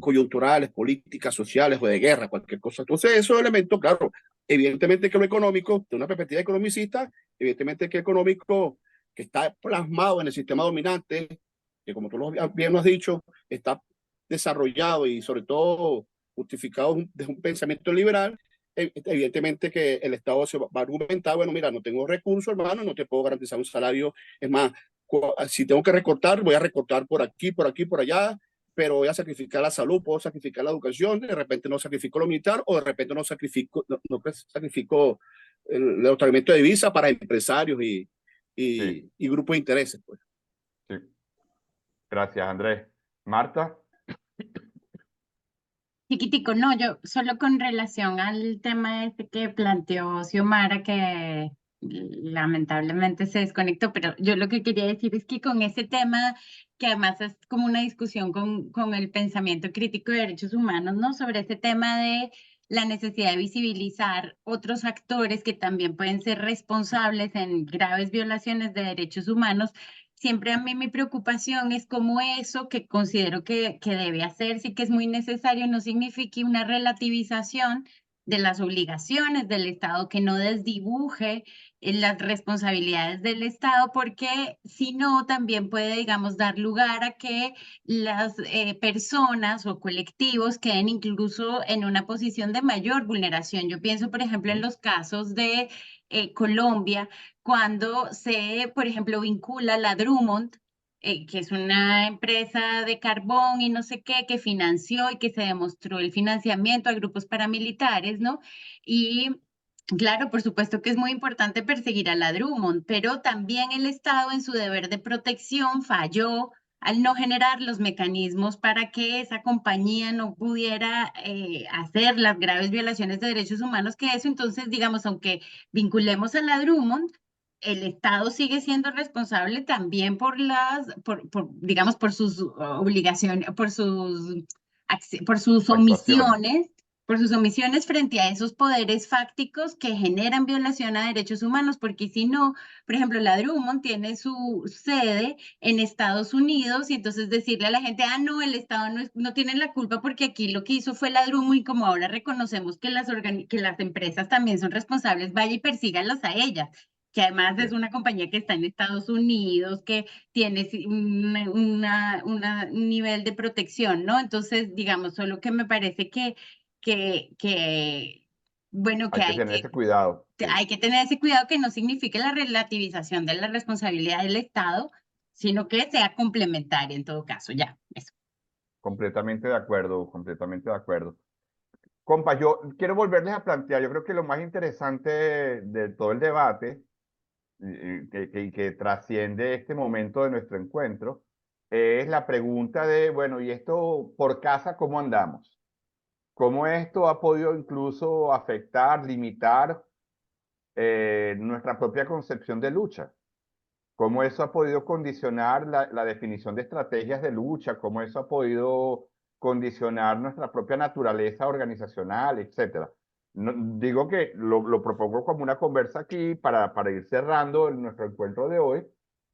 coyunturales, políticas, sociales o de guerra, cualquier cosa. Entonces, esos elementos, claro, evidentemente que lo económico, de una perspectiva economicista, evidentemente que económico que está plasmado en el sistema dominante, que como tú bien lo has dicho, está desarrollado y sobre todo justificado desde un pensamiento liberal, evidentemente que el Estado se va a argumentar, bueno, mira, no tengo recursos, hermano, no te puedo garantizar un salario, es más, si tengo que recortar, voy a recortar por aquí, por allá, pero voy a sacrificar la salud, puedo sacrificar la educación, de repente no sacrifico lo militar o de repente no sacrifico el otorgamiento de visa para empresarios y grupos de intereses. Pues. Sí. Gracias, Andrés. Marta. Chiquitico, no, yo solo con relación al tema este que planteó Xiomara, que lamentablemente se desconectó, pero yo lo que quería decir es que con ese tema, que además es como una discusión con el pensamiento crítico de derechos humanos, ¿no? Sobre ese tema de la necesidad de visibilizar otros actores que también pueden ser responsables en graves violaciones de derechos humanos. Siempre a mí mi preocupación es cómo eso que considero que debe hacerse y que es muy necesario no signifique una relativización de las obligaciones del Estado, que no desdibuje las responsabilidades del Estado, porque si no, también puede, digamos, dar lugar a que las personas o colectivos queden incluso en una posición de mayor vulneración. Yo pienso, por ejemplo, en los casos de Colombia, cuando se, por ejemplo, vincula la Drummond, que es una empresa de carbón y no sé qué, que financió y que se demostró el financiamiento a grupos paramilitares, ¿no? Y claro, por supuesto que es muy importante perseguir a la Drummond, pero también el Estado en su deber de protección falló al no generar los mecanismos para que esa compañía no pudiera hacer las graves violaciones de derechos humanos que eso. Entonces, digamos, aunque vinculemos a la Drummond, el Estado sigue siendo responsable también digamos, por sus obligaciones, por sus Actuaciones. omisiones frente a esos poderes fácticos que generan violación a derechos humanos, porque si no, por ejemplo, la Drummond tiene su sede en Estados Unidos y entonces decirle a la gente, ah, no, el Estado no tiene la culpa porque aquí lo que hizo fue la Drummond y como ahora reconocemos que que las empresas también son responsables, vaya y persígalas a ellas, que además es una compañía que está en Estados Unidos, que tiene un nivel de protección, ¿no? Entonces, digamos, solo que me parece que bueno, que Hay que tener ese cuidado. Sí. hay que tener ese cuidado que no signifique la relativización de la responsabilidad del Estado, sino que sea complementaria en todo caso, ya, eso. Completamente de acuerdo, completamente de acuerdo. Compa, yo quiero volverles a plantear, yo creo que lo más interesante de todo el debate que trasciende este momento de nuestro encuentro es la pregunta de, bueno, ¿y esto por casa cómo andamos? ¿Cómo esto ha podido incluso afectar, limitar nuestra propia concepción de lucha? ¿Cómo eso ha podido condicionar la definición de estrategias de lucha? ¿Cómo eso ha podido condicionar nuestra propia naturaleza organizacional, etcétera? Digo que lo propongo como una conversa aquí para ir cerrando nuestro encuentro de hoy.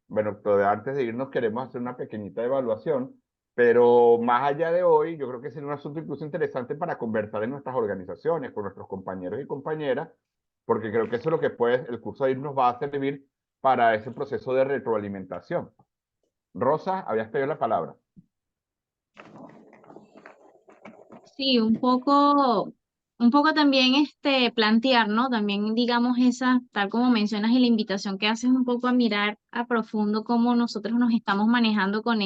Bueno, pero antes de irnos queremos hacer una pequeñita evaluación, pero más allá de hoy, yo creo que es un asunto incluso interesante para conversar en nuestras organizaciones, con nuestros compañeros y compañeras, porque creo que eso es lo que el curso de ir nos va a servir para ese proceso de retroalimentación. Rosa, habías pedido la palabra. Sí, un poco también plantear, ¿no? También digamos tal como mencionas y la invitación que haces un poco a mirar a profundo cómo nosotros nos estamos manejando con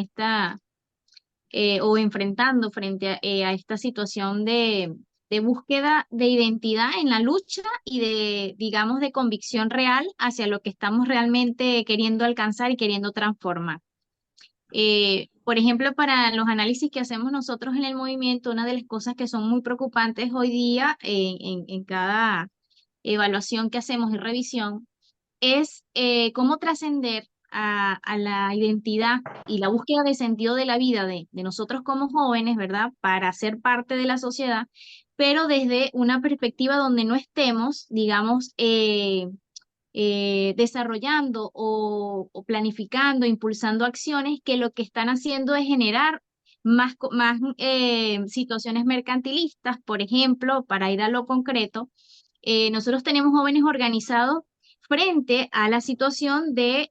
o enfrentando frente a esta situación de búsqueda de identidad en la lucha y digamos, de convicción real hacia lo que estamos realmente queriendo alcanzar y queriendo transformar. Por ejemplo, para los análisis que hacemos nosotros en el movimiento, una de las cosas que son muy preocupantes hoy día en cada evaluación que hacemos y revisión es cómo trascender a la identidad y la búsqueda de sentido de la vida de nosotros como jóvenes, ¿verdad? Para ser parte de la sociedad, pero desde una perspectiva donde no estemos, digamos, desarrollando o planificando, impulsando acciones que lo que están haciendo es generar más situaciones mercantilistas. Por ejemplo, para ir a lo concreto, nosotros tenemos jóvenes organizados frente a la situación de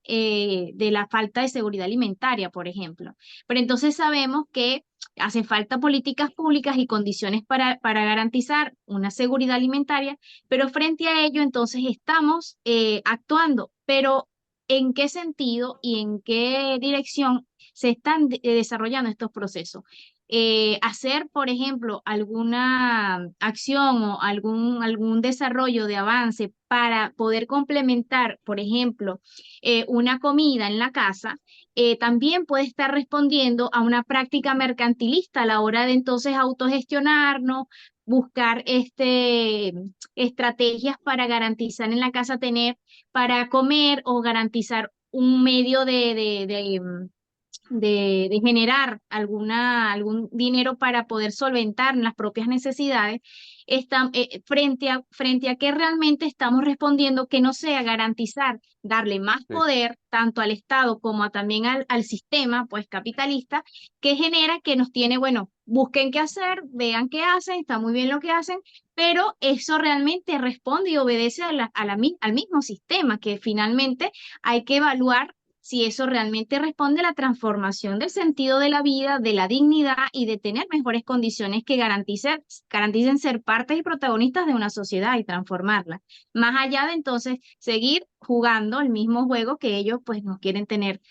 la falta de seguridad alimentaria, por ejemplo. Pero entonces sabemos que hace falta políticas públicas y condiciones para garantizar una seguridad alimentaria, pero frente a ello entonces estamos actuando, pero ¿en qué sentido y en qué dirección se están desarrollando estos procesos? hacer, por ejemplo, alguna acción o algún desarrollo de avance para poder complementar, por ejemplo, una comida en la casa, también puede estar respondiendo a una práctica mercantilista a la hora de entonces autogestionarnos, buscar estrategias para garantizar en la casa tener para comer o garantizar un medio de generar algún dinero para poder solventar las propias necesidades, frente a que realmente estamos respondiendo que no sea garantizar, darle más Sí. poder tanto al Estado como también al sistema pues capitalista, que genera que nos tiene, bueno, busquen qué hacer, vean qué hacen, está muy bien lo que hacen, pero eso realmente responde y obedece al mismo sistema, que finalmente hay que evaluar si eso realmente responde a la transformación del sentido de la vida, de la dignidad y de tener mejores condiciones que garanticen ser partes y protagonistas de una sociedad y transformarla. Más allá de entonces seguir jugando el mismo juego que ellos pues nos quieren tener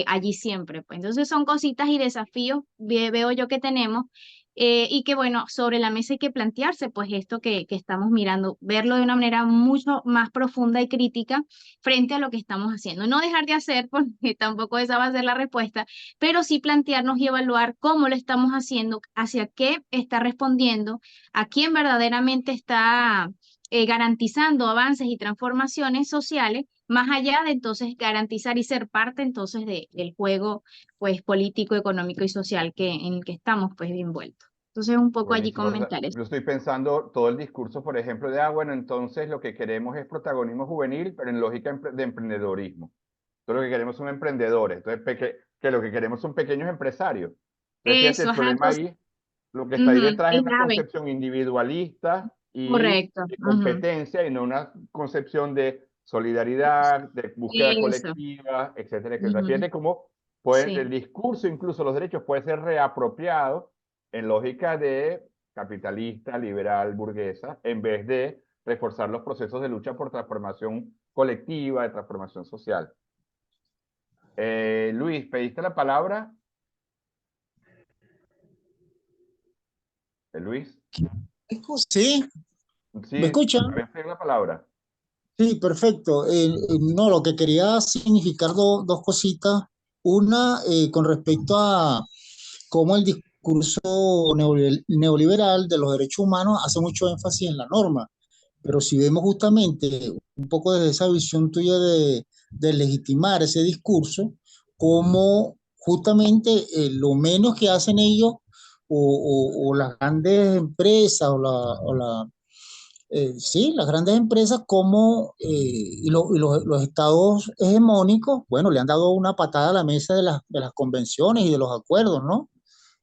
allí siempre. Pues entonces son cositas y desafíos, veo yo que tenemos. Y que bueno, sobre la mesa hay que plantearse pues esto que estamos mirando, verlo de una manera mucho más profunda y crítica frente a lo que estamos haciendo. No dejar de hacer, porque tampoco esa va a ser la respuesta, pero sí plantearnos y evaluar cómo lo estamos haciendo, hacia qué está respondiendo, a quién verdaderamente está garantizando avances y transformaciones sociales, más allá de entonces garantizar y ser parte entonces del juego pues político, económico y social en el que estamos pues envueltos. Entonces un poco allí Buenísimo. O sea, comentar eso. yo estoy pensando todo el discurso, por ejemplo, de, bueno, entonces lo que queremos es protagonismo juvenil, pero en lógica de emprendedorismo. Entonces lo que queremos son emprendedores. Entonces, que lo que queremos son pequeños empresarios. Entonces, fíjate, Eso el es algo, problema ahí, lo que está ahí detrás es es una grave, concepción individualista y correcto. de competencia y no una concepción de solidaridad, de búsqueda Eso. colectiva, etcétera, etcétera. Fíjate cómo el Sí. discurso, incluso los derechos, puede ser reapropiado en lógica de capitalista, liberal, burguesa, en vez de reforzar los procesos de lucha por transformación colectiva, de transformación social. Luis, ¿pediste la palabra? Luis. Sí, Sí, ¿me escuchan? habías pedido la palabra. Sí, perfecto. No, lo que quería significar dos cositas. Una, con respecto a cómo el discurso neoliberal de los derechos humanos hace mucho énfasis en la norma. Pero si vemos justamente un poco desde esa visión tuya de legitimar ese discurso, como justamente lo menos que hacen ellos o las grandes empresas sí, las grandes empresas como los estados hegemónicos, bueno, le han dado una patada a la mesa de las convenciones y de los acuerdos, ¿no?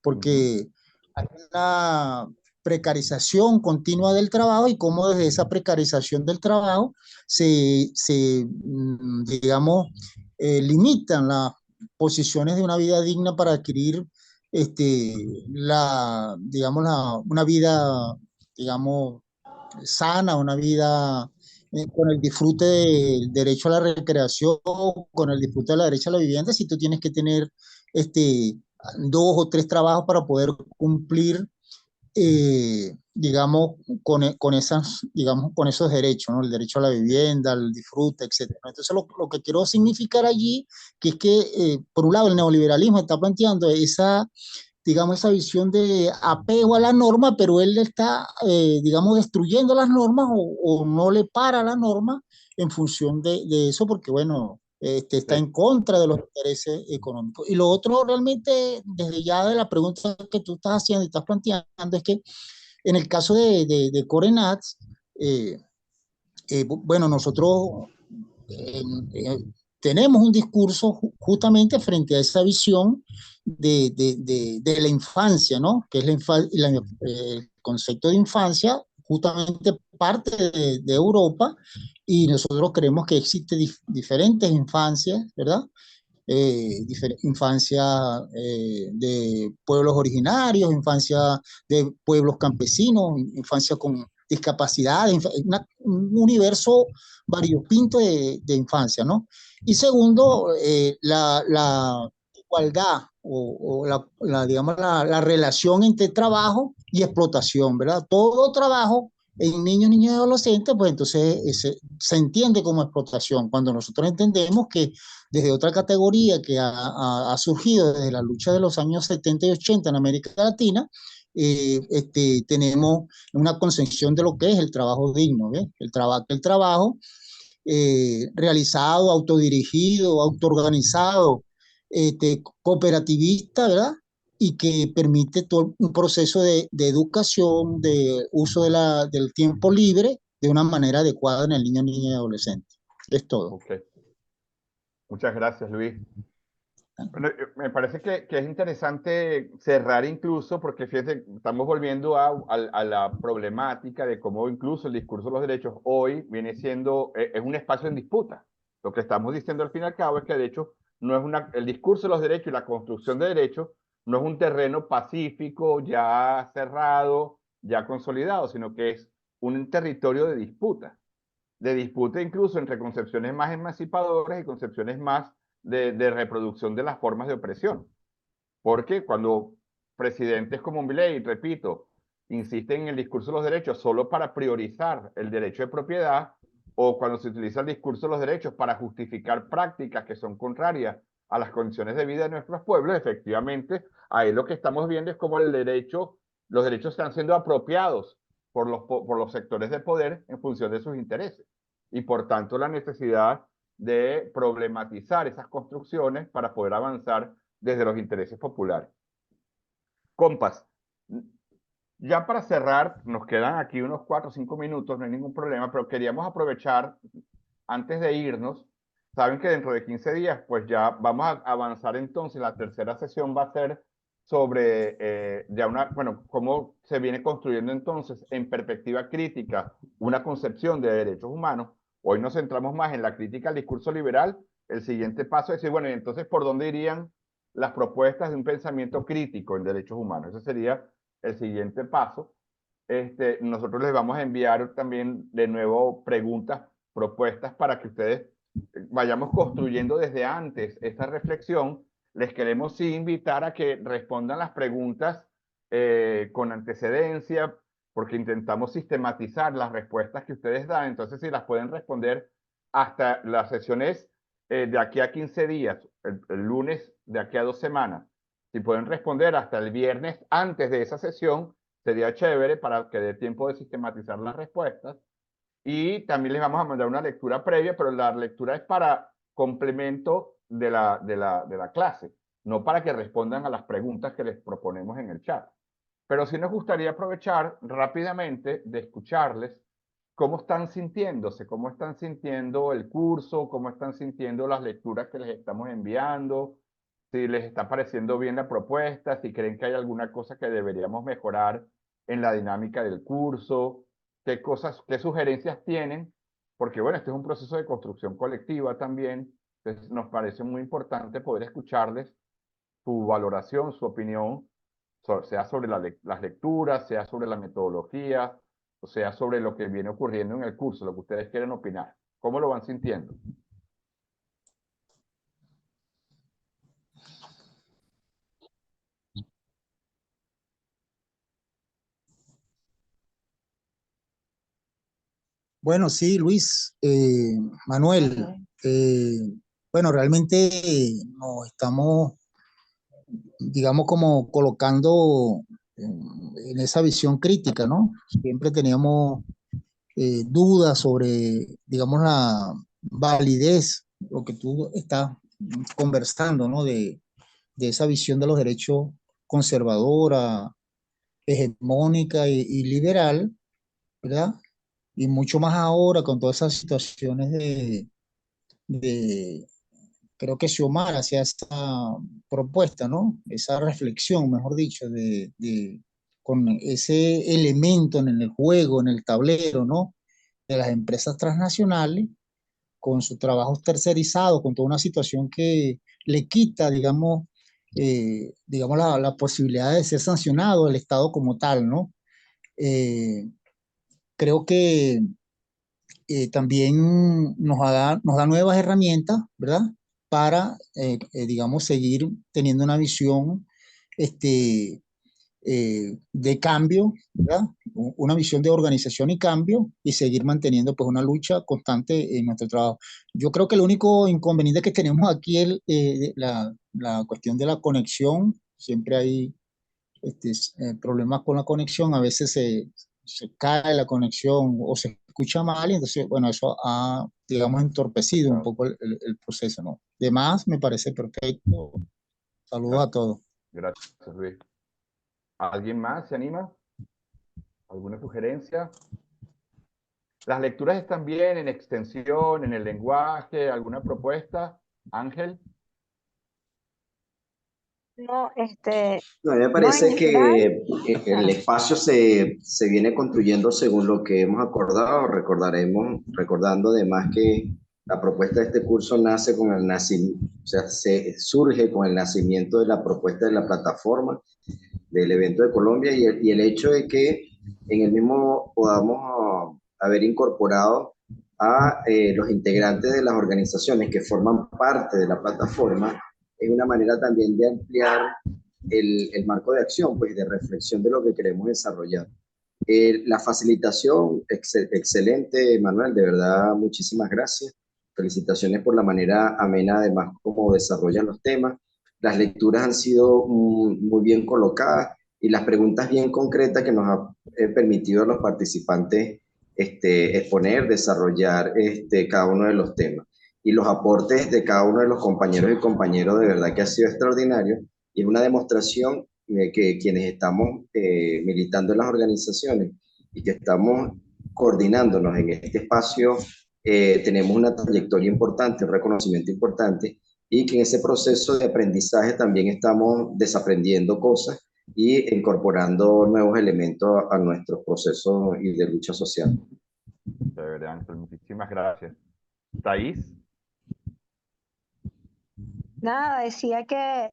Porque hay una precarización continua del trabajo y cómo desde esa precarización del trabajo digamos, limitan las posiciones de una vida digna para adquirir digamos, una vida, digamos, sana, una vida con el disfrute del derecho a la recreación, con el disfrute de la derecho a la vivienda, si tú tienes que tener dos o tres trabajos para poder cumplir, digamos, digamos, con esos derechos, ¿no? El derecho a la vivienda, al disfrute, etc. Entonces, lo que quiero significar allí, que es que, por un lado, el neoliberalismo está planteando digamos, esa visión de apego a la norma, pero él está, digamos, destruyendo las normas o no le para la norma en función de eso, porque, bueno, está en contra de los intereses económicos. Y lo otro realmente, desde ya de la pregunta que tú estás haciendo y estás planteando, es que en el caso de Corenats, bueno, nosotros tenemos un discurso justamente frente a esa visión de la infancia, ¿no? Que es el concepto de infancia, justamente parte de Europa, y nosotros creemos que existen diferentes infancias, ¿verdad? Infancia de pueblos originarios, infancia de pueblos campesinos, infancia con discapacidad, un universo variopinto de infancia, ¿no? Y segundo, igualdad o digamos, la relación entre trabajo y explotación, ¿verdad? Todo trabajo en niños, niñas y adolescentes, pues entonces se entiende como explotación. Cuando nosotros entendemos que desde otra categoría que ha surgido desde la lucha de los años 70 y 80 en América Latina, tenemos una concepción de lo que es el trabajo digno, ¿ves? El trabajo realizado, autodirigido, autoorganizado, cooperativista, ¿verdad? Y que permite todo un proceso de educación, de uso del tiempo libre de una manera adecuada en el niño, niña y adolescente. Es todo. Okay. Muchas gracias, Luis. Bueno, me parece que es interesante cerrar incluso, porque fíjense, estamos volviendo a la problemática de cómo incluso el discurso de los derechos hoy viene siendo, es un espacio en disputa. Lo que estamos diciendo al fin y al cabo es que de hecho no es el discurso de los derechos y la construcción de derechos no es un terreno pacífico, ya cerrado, ya consolidado, sino que es un territorio de disputa incluso entre concepciones más emancipadoras y concepciones más de reproducción de las formas de opresión. Porque cuando presidentes como Milei, repito, insisten en el discurso de los derechos solo para priorizar el derecho de propiedad, o cuando se utiliza el discurso de los derechos para justificar prácticas que son contrarias a las condiciones de vida de nuestros pueblos, efectivamente, ahí lo que estamos viendo es cómo los derechos están siendo apropiados por los sectores de poder en función de sus intereses. Y por tanto la necesidad de problematizar esas construcciones para poder avanzar desde los intereses populares. Compas, ya para cerrar, nos quedan aquí unos 4 o 5 minutos, no hay ningún problema, pero queríamos aprovechar, antes de irnos, saben que dentro de 15 días, pues ya vamos a avanzar entonces, la tercera sesión va a ser sobre cómo se viene construyendo entonces en perspectiva crítica una concepción de derechos humanos. Hoy nos centramos más en la crítica al discurso liberal. El siguiente paso es decir, bueno, y entonces, ¿por dónde irían las propuestas de un pensamiento crítico en derechos humanos? Ese sería el siguiente paso. Nosotros les vamos a enviar también de nuevo preguntas, propuestas para que ustedes vayamos construyendo desde antes esta reflexión. Les queremos sí invitar a que respondan las preguntas con antecedencia, porque intentamos sistematizar las respuestas que ustedes dan. Entonces, si las pueden responder hasta las sesiones de aquí a 15 días, el lunes de aquí a 2 semanas, si pueden responder hasta el viernes antes de esa sesión, sería chévere para que dé tiempo de sistematizar las respuestas. Y también les vamos a mandar una lectura previa, pero la lectura es para complemento de la clase, no para que respondan a las preguntas que les proponemos en el chat. Pero sí nos gustaría aprovechar rápidamente de escucharles cómo están sintiéndose, cómo están sintiendo el curso, cómo están sintiendo las lecturas que les estamos enviando, si les está pareciendo bien la propuesta, si creen que hay alguna cosa que deberíamos mejorar en la dinámica del curso, qué sugerencias tienen, porque bueno, este es un proceso de construcción colectiva también, entonces nos parece muy importante poder escucharles su valoración, su opinión, sea sobre las lecturas, sea sobre la metodología, o sea sobre lo que viene ocurriendo en el curso, lo que ustedes quieren opinar. ¿Cómo lo van sintiendo? Bueno, sí, Luis, Manuel, bueno, realmente nos estamos, digamos, como colocando en esa visión crítica, ¿no? Siempre teníamos dudas sobre, digamos, la validez, lo que tú estás conversando, ¿no? De esa visión de los derechos conservadora, hegemónica y liberal, ¿verdad? Y mucho más ahora con todas esas situaciones de creo que Xiomara hacía esa propuesta, ¿no? Esa reflexión, mejor dicho, con ese elemento en el juego, en el tablero, ¿no? De las empresas transnacionales, con sus trabajos tercerizados, con toda una situación que le quita, digamos la posibilidad de ser sancionado el Estado como tal, ¿no? Creo que también nos da nuevas herramientas, ¿verdad? para, digamos, seguir teniendo una visión de cambio, ¿verdad? Una visión de organización y cambio y seguir manteniendo pues una lucha constante en nuestro trabajo. Yo creo que el único inconveniente que tenemos aquí es la cuestión de la conexión. Siempre hay problemas con la conexión, a veces se cae la conexión o se escucha mal y entonces, bueno, eso ha, digamos, entorpecido un poco el proceso, ¿no? De más, me parece perfecto. Saludos a todos. Gracias, Luis. ¿Alguien más se anima? ¿Alguna sugerencia? Las lecturas están bien en extensión, en el lenguaje, ¿alguna propuesta? Ángel. No, No, a mí me no, parece en general, que el espacio se viene construyendo según lo que hemos acordado. Recordando además que la propuesta de este curso nace con el nacimiento, o sea, surge con el nacimiento de la propuesta de la plataforma del evento de Colombia y el hecho de que en el mismo podamos haber incorporado a los integrantes de las organizaciones que forman parte de la plataforma es una manera también de ampliar el marco de acción, pues de reflexión de lo que queremos desarrollar. La facilitación, excelente, Manuel, de verdad, muchísimas gracias. Felicitaciones por la manera amena, además, como desarrollan los temas. Las lecturas han sido muy bien colocadas y las preguntas bien concretas que nos ha permitido a los participantes exponer, desarrollar cada uno de los temas. Y los aportes de cada uno de los compañeros y compañeros de verdad que ha sido extraordinario y es una demostración de que quienes estamos militando en las organizaciones y que estamos coordinándonos en este espacio, tenemos una trayectoria importante, un reconocimiento importante y que en ese proceso de aprendizaje también estamos desaprendiendo cosas y incorporando nuevos elementos a nuestros procesos y de lucha social. Chévere, Ángel, muchísimas gracias. Thais. nada, decía que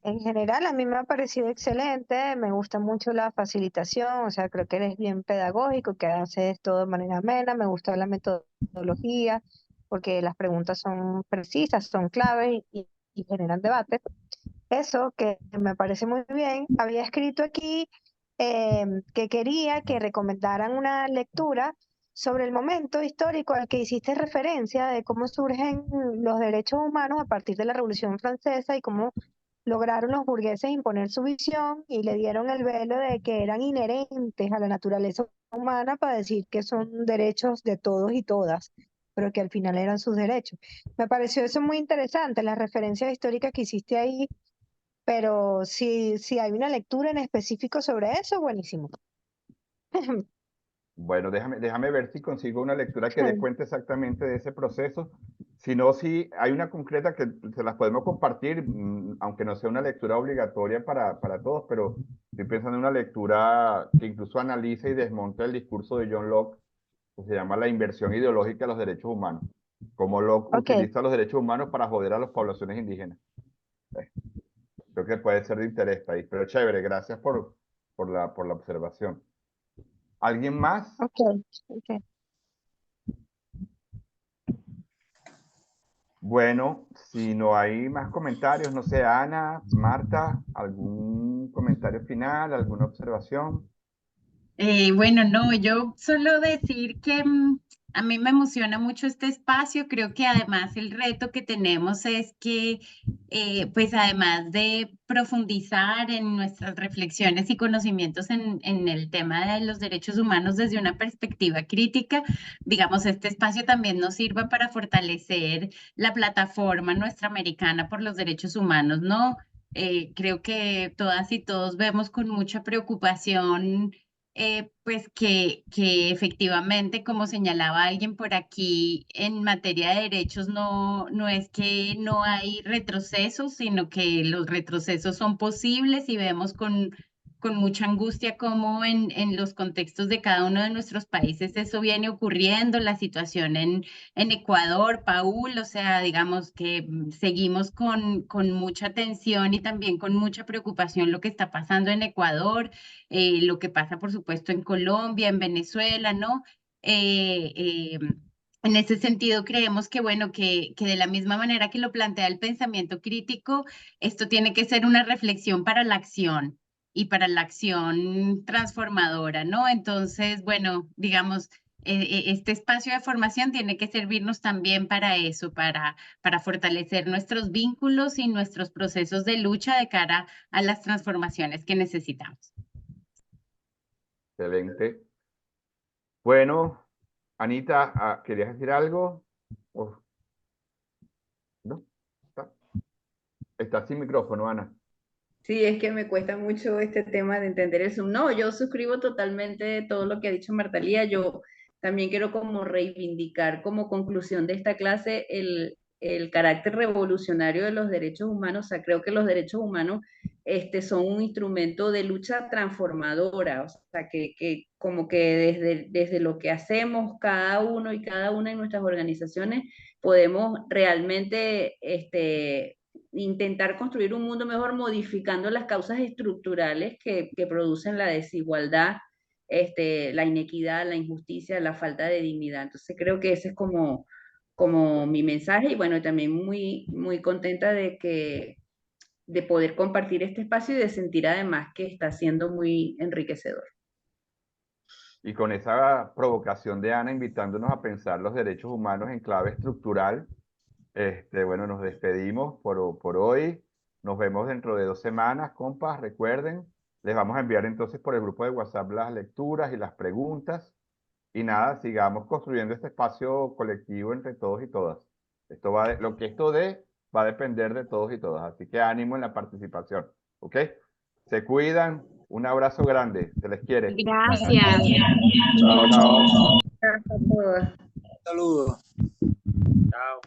en general a mí me ha parecido excelente, me gusta mucho la facilitación, o sea, creo que eres bien pedagógico, que haces todo de manera amena, me gusta la metodología, porque las preguntas son precisas, son claves y generan debate. Eso que me parece muy bien. Había escrito aquí que quería que recomendaran una lectura sobre el momento histórico al que hiciste referencia de cómo surgen los derechos humanos a partir de la Revolución Francesa y cómo lograron los burgueses imponer su visión y le dieron el velo de que eran inherentes a la naturaleza humana para decir que son derechos de todos y todas, pero que al final eran sus derechos. Me pareció eso muy interesante, las referencias históricas que hiciste ahí, pero si hay una lectura en específico sobre eso, buenísimo. Bueno, déjame ver si consigo una lectura que dé cuenta exactamente de ese proceso. Si no, si hay una concreta que se las podemos compartir, aunque no sea una lectura obligatoria para todos, pero estoy pensando en una lectura que incluso analiza y desmonta el discurso de John Locke, que se llama La inversión ideológica de los derechos humanos. Cómo Locke utiliza los derechos humanos para joder a las poblaciones indígenas. Creo que puede ser de interés, Thais, pero chévere, gracias por la observación. ¿Alguien más? Ok. Bueno, si no hay más comentarios, no sé, Ana, Marta, ¿algún comentario final, alguna observación? Bueno, no, yo solo decir que a mí me emociona mucho este espacio. Creo que además el reto que tenemos es que, pues además de profundizar en nuestras reflexiones y conocimientos en el tema de los derechos humanos desde una perspectiva crítica, digamos, este espacio también nos sirva para fortalecer la plataforma nuestra americana por los derechos humanos, ¿no? Creo que todas y todos vemos con mucha preocupación pues que efectivamente, como señalaba alguien por aquí, en materia de derechos no es que no hay retrocesos, sino que los retrocesos son posibles y vemos con mucha angustia cómo en los contextos de cada uno de nuestros países eso viene ocurriendo, la situación en Ecuador, Paul, o sea, digamos que seguimos con mucha tensión y también con mucha preocupación lo que está pasando en Ecuador, lo que pasa, por supuesto, en Colombia, en Venezuela, ¿no? En ese sentido, creemos que, bueno, que de la misma manera que lo plantea el pensamiento crítico, esto tiene que ser una reflexión para la acción y para la acción transformadora, ¿no? Entonces, bueno, digamos, este espacio de formación tiene que servirnos también para eso, para fortalecer nuestros vínculos y nuestros procesos de lucha de cara a las transformaciones que necesitamos. Excelente. Bueno, Anita, ¿querías decir algo? ¿No? ¿Está sin micrófono, Ana? Sí, es que me cuesta mucho este tema de entender el Zoom. No, yo suscribo totalmente todo lo que ha dicho Martalía. Yo también quiero como reivindicar como conclusión de esta clase el carácter revolucionario de los derechos humanos. O sea, creo que los derechos humanos son un instrumento de lucha transformadora. O sea, que como que desde lo que hacemos cada uno y cada una en nuestras organizaciones podemos realmente intentar construir un mundo mejor modificando las causas estructurales que producen la desigualdad, la inequidad, la injusticia, la falta de dignidad. Entonces creo que ese es como mi mensaje y bueno, también muy contenta de poder compartir este espacio y de sentir además que está siendo muy enriquecedor. Y con esa provocación de Ana invitándonos a pensar los derechos humanos en clave estructural, bueno, nos despedimos por hoy. Nos vemos dentro de 2 semanas, compas. Recuerden, les vamos a enviar entonces por el grupo de WhatsApp las lecturas y las preguntas. Y nada, sigamos construyendo este espacio colectivo entre todos y todas. Lo que esto dé va a depender de todos y todas. Así que ánimo en la participación. ¿Ok? Se cuidan. Un abrazo grande. Se les quiere. Gracias. Chao, chao. Gracias a todos. Saludos. Chao.